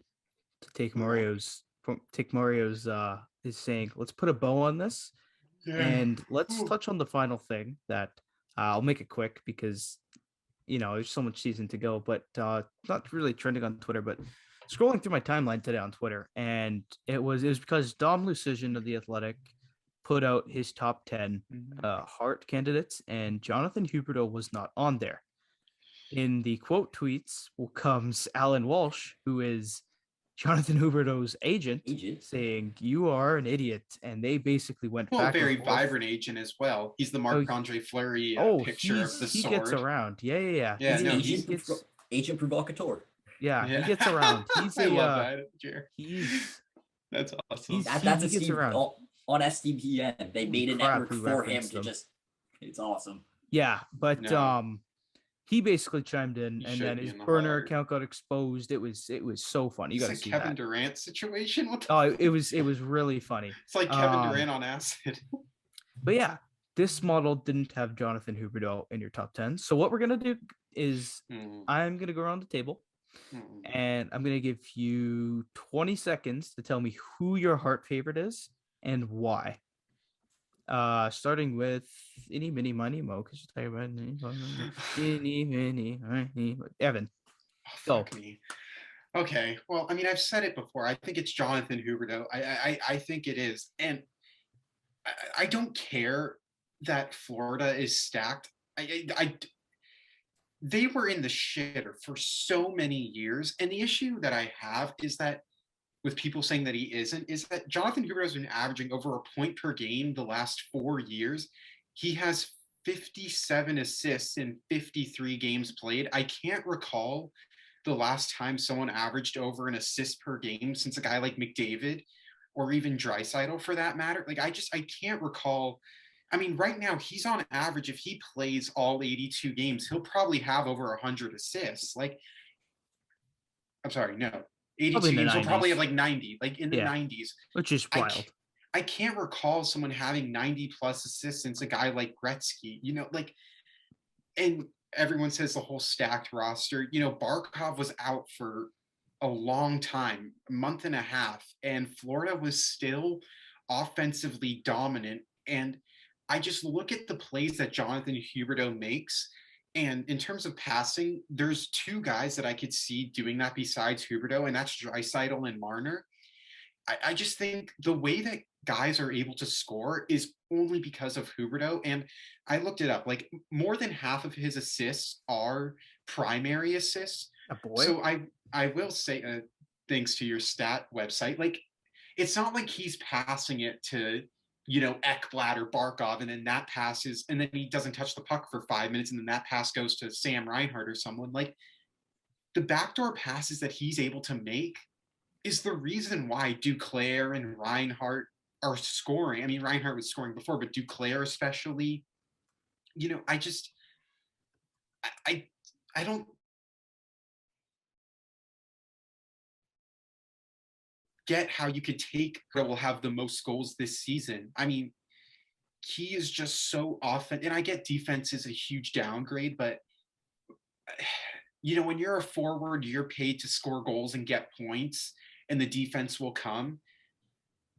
take Mario's is saying, let's put a bow on this. Yeah. And let's touch on the final thing that I'll make it quick because, there's so much season to go, but not really trending on Twitter, but scrolling through my timeline today on Twitter. And it was because Dom Lucian of The Athletic put out his top 10 Hart candidates, and Jonathan Huberdeau was not on there. In the quote tweets comes Alan Walsh, who is Jonathan Huberdeau's agent, saying, "You are an idiot." And they basically went back. Very vibrant agent as well. He's the Marc-Andre Fleury picture of the sword. He gets around. Yeah. He's agent provocateur. Yeah, he gets around. He's I love that. That's awesome. That's a Steve on SDPN. They made a network for him to just. It's awesome. Yeah, but he basically chimed in, and then his burner account got exposed. It was so funny. You got to see Kevin Durant situation. It was really funny. It's like Kevin Durant on acid. But yeah, this model didn't have Jonathan Huberdeau in your top 10. So what we're gonna do is I'm gonna go around the table, and I'm gonna give you 20 seconds to tell me who your Hart favorite is and why. Starting with any mini money mo, because you talk about any mini Evan. Go. Me. Okay. Well, I mean, I've said it before. I think it's Jonathan Huberdeau. I think it is, and I don't care that Florida is stacked. They were in the shitter for so many years, and the issue that I have is that with people saying that he isn't, is that Jonathan Huberdeau has been averaging over a point per game the last 4 years. He has 57 assists in 53 games played. I can't recall the last time someone averaged over an assist per game since a guy like McDavid or even Draisaitl for that matter. Like, I can't recall. I mean, right now he's on average, if he plays all 82 games, he'll probably have over 100 assists. Like, I'm sorry, no. 82 games, will probably have like 90, like in the 90s. Which is wild. I can't recall someone having 90 plus assists since a guy like Gretzky, and everyone says the whole stacked roster. Barkov was out for a long time, a month and a half, and Florida was still offensively dominant. And I just look at the plays that Jonathan Huberdeau makes. And in terms of passing, there's two guys that I could see doing that besides Huberdeau, and that's Draisaitl and Marner. I just think the way that guys are able to score is only because of Huberdeau. And I looked it up, like more than half of his assists are primary assists. So I will say, thanks to your stat website, like it's not like he's passing it to Ekblad or Barkov, and then that passes, and then he doesn't touch the puck for 5 minutes, and then that pass goes to Sam Reinhart or someone. Like, the backdoor passes that he's able to make is the reason why Duclair and Reinhart are scoring. I mean, Reinhart was scoring before, but Duclair especially, I don't get how you could take who will have the most goals this season. I mean, he is just so often, and I get defense is a huge downgrade, but when you're a forward, you're paid to score goals and get points, and the defense will come.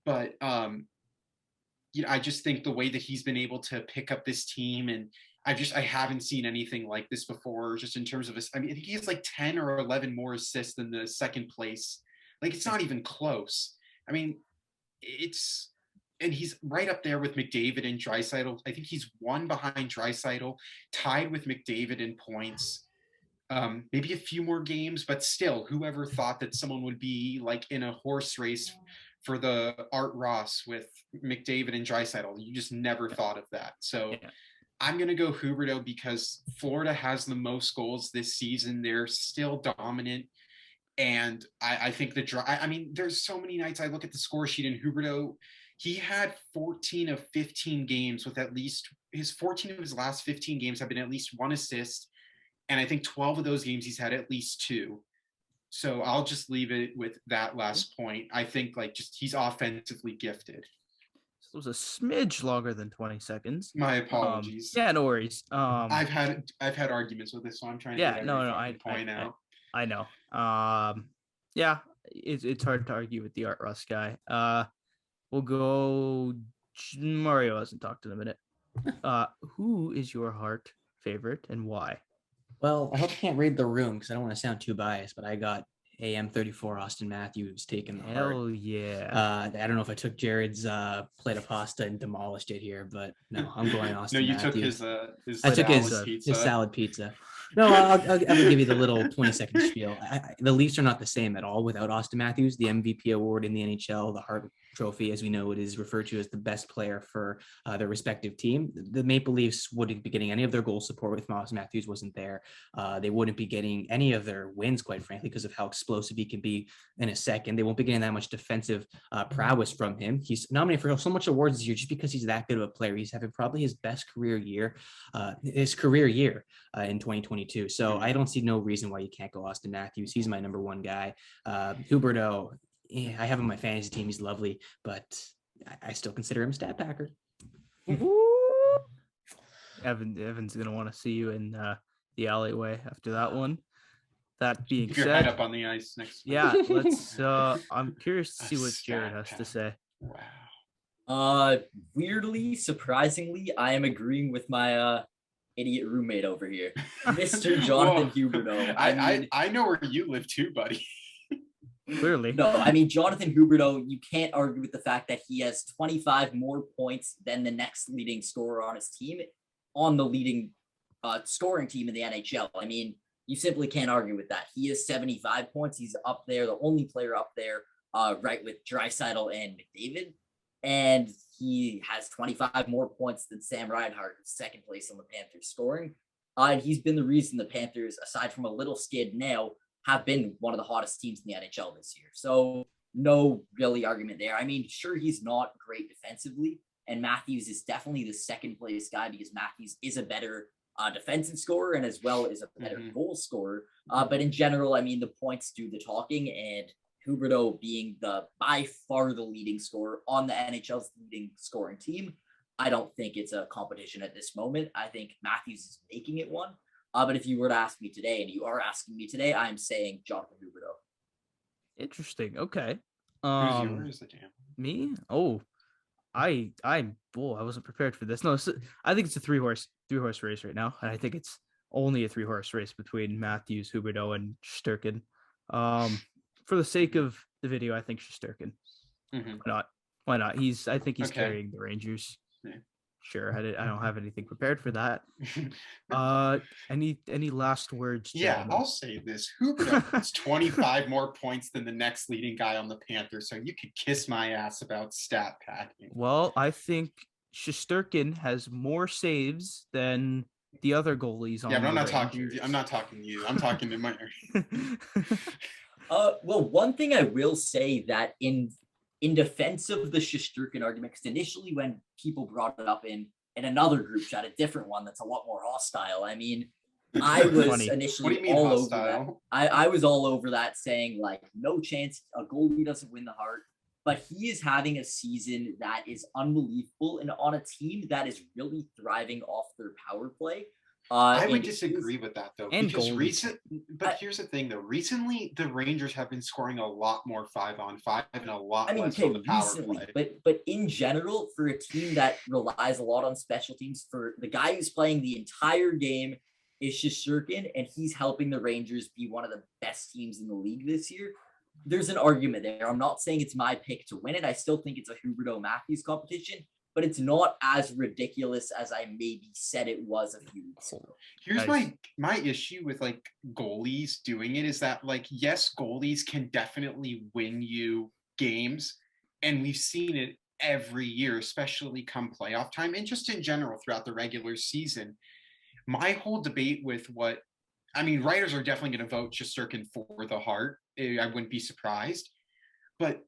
But I just think the way that he's been able to pick up this team, and I haven't seen anything like this before, just in terms of I think he has like 10 or 11 more assists than the second place. Like, it's not even close. I mean, and he's right up there with McDavid and Draisaitl. I think he's one behind Draisaitl, tied with McDavid in points. Maybe a few more games, but still, whoever thought that someone would be like in a horse race for the Art Ross with McDavid and Draisaitl? You just never thought of that. So I'm going to go Huberdeau because Florida has the most goals this season. They're still dominant. And I think there's so many nights I look at the score sheet and Huberdeau, he had 14 of 15 games with at least his 14 of his last 15 games have been at least one assist. And I think 12 of those games he's had at least two. So I'll just leave it with that last point. I think he's offensively gifted. So it was a smidge longer than 20 seconds. My apologies. Yeah, no worries. I've had arguments with this, so I'm trying to get every point out. I know. Yeah, it's hard to argue with the Art Russ guy. We'll go. Mario hasn't talked in a minute. Who is your Hart favorite and why? Well, I hope I can't read the room because I don't want to sound too biased, but I got AM34 Austin Matthews taking the Hart. Hell yeah. I don't know if I took Jared's plate of pasta and demolished it here, but no, I'm going Austin Matthews. Took his I took his salad pizza. No, I'll give you the little 20-second spiel. The Leafs are not the same at all without Austin Matthews. The MVP award in the NHL, the Hart Trophy, as we know, it is referred to as the best player for their respective team. The Maple Leafs wouldn't be getting any of their goal support if Austin Matthews wasn't there. They wouldn't be getting any of their wins, quite frankly, because of how explosive he can be in a second. They won't be getting that much defensive prowess from him. He's nominated for so much awards this year just because he's that good of a player. He's having probably his best career year, in 2022. So I don't see no reason why you can't go Austin Matthews. He's my number one guy. Huberdeau, I have him on my fantasy team. He's lovely, but I still consider him a stat packer. Evan's gonna want to see you in the alleyway after that one. That being Keep your said, head up on the ice next. Yeah, let's. I'm curious to see what Jared has to say. Wow. Weirdly, surprisingly, I am agreeing with my idiot roommate over here, Mr. Jonathan Huberdeau. I know where you live too, buddy. Clearly. No, I mean, Jonathan Huberdeau, you can't argue with the fact that he has 25 more points than the next leading scorer on his team, on the leading scoring team in the NHL. I mean, you simply can't argue with that. He has 75 points. He's up there, the only player up there, right with Draisaitl and McDavid. And he has 25 more points than Sam Reinhart, second place on the Panthers scoring. And he's been the reason the Panthers, aside from a little skid now, have been one of the hottest teams in the NHL this year. So no really argument there. I mean, sure, he's not great defensively, and Matthews is definitely the second place guy because Matthews is a better defensive scorer and as well as a better goal scorer. But in general, I mean, the points do the talking, and Huberdeau being by far the leading scorer on the NHL's leading scoring team, I don't think it's a competition at this moment. I think Matthews is making it one. But if you were to ask me today, and you are asking me today, I'm saying Jonathan Huberdeau. Interesting. Okay. Who's yours, Dan? Me? Oh, I wasn't prepared for this. No, I think it's a three horse race right now, and I think it's only a 3-horse race between Matthews, Huberdeau, and Shesterkin. For the sake of the video, I think Shesterkin. Why not? I think he's carrying the Rangers. Yeah. Sure, I don't have anything prepared for that. Any last words, gentlemen? Yeah, I'll say this. Huberdeau has 25 more points than the next leading guy on the Panthers, so you could kiss my ass about stat packing. Well, I think Shesterkin has more saves than the other goalies on the Rangers. I'm not talking to you. I'm talking to my Well, one thing I will say that in defense of the Shesterkin argument, because initially when people brought it up in another group chat, a different one that's a lot more hostile, I mean, I was initially all over that. I was all over that, saying like, no chance a goalie doesn't win the Hart, but he is having a season that is unbelievable and on a team that is really thriving off their power play. I would disagree with that though, because here's the thing though. Recently, the Rangers have been scoring a lot more 5-on-5 and a lot less on the power play. But in general, for a team that relies a lot on special teams, for the guy who's playing the entire game is Shesterkin, and he's helping the Rangers be one of the best teams in the league this year. there's an argument there. I'm not saying it's my pick to win it. I still think it's a Huberto Matthews competition, but it's not as ridiculous as I maybe said it was a few weeks ago. Here's Nice. my issue with like goalies doing it is that like, yes, goalies can definitely win you games, and we've seen it every year, especially come playoff time and just in general throughout the regular season. My whole debate with writers are definitely going to vote Shesterkin for the Hart. I wouldn't be surprised, but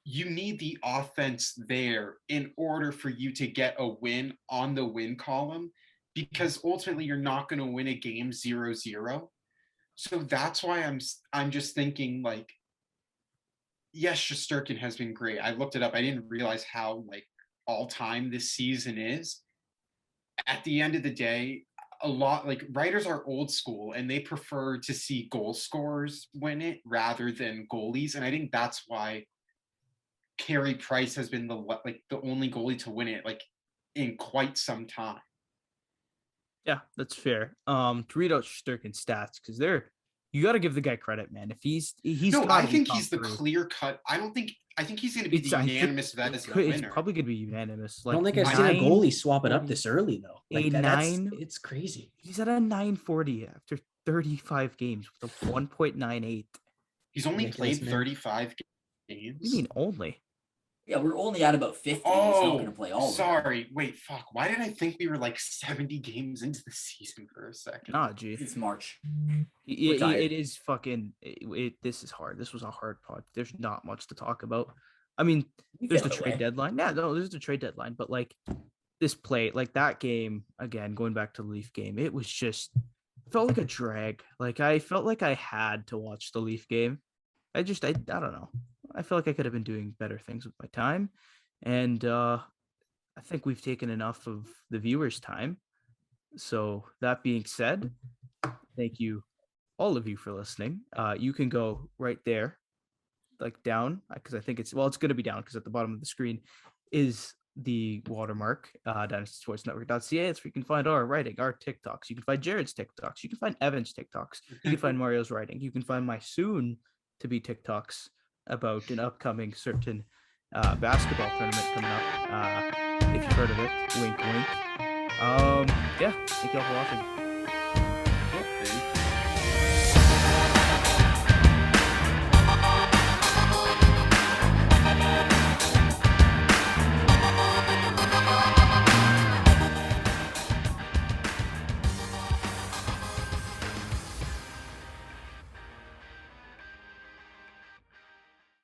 you need the offense there in order for you to get a win on the win column, because ultimately you're not going to win a game 0-0. So that's why I'm just thinking like, yes, Shesterkin has been great. I looked it up. I didn't realize how like all time this season is. At the end of the day, a lot like writers are old school and they prefer to see goal scorers win it rather than goalies. And I think that's why Carey Price has been the only goalie to win it like in quite some time. Yeah, that's fair. To read out Shesterkin's stats, because you got to give the guy credit, man. If he's No, I gotta be think top he's the three. clear cut. I think he's going to be the I think unanimous it's Vezina winner. probably gonna be unanimous. I don't Like think I've seen a 9 goalie swap it up 40 this early though. Like a that's 9 it's crazy. He's at a 940 after 35 games with a 1.98. He's only Ridiculous, played man. 35 games. You mean only? Yeah, we're only at about 50. He's not going to play all of them. Sorry. Wait, fuck. Why did I think we were like 70 games into the season for a second? Nah, G. It's March. It is fucking. This is hard. This was a hard pod. There's not much to talk about. I mean, We there's the get it trade away. deadline. Yeah, no, there's the trade deadline. But like this play, like that game again, going back to the Leaf game, it was just felt like a drag. Like I felt like I had to watch the Leaf game. I don't know. I feel like I could have been doing better things with my time, and I think we've taken enough of the viewers' time. So that being said, thank you, all of you, for listening. You can go right there, like down, because I think it's going to be down because at the bottom of the screen is the watermark, Dynasty Sports Network.ca. It's where you can find our writing, our TikToks. You can find Jared's TikToks. You can find Evan's TikToks. You can find Mario's writing. You can find my soon to be TikToks about an upcoming certain basketball tournament coming up. If you've heard of it, wink, wink. Yeah, thank you all for watching.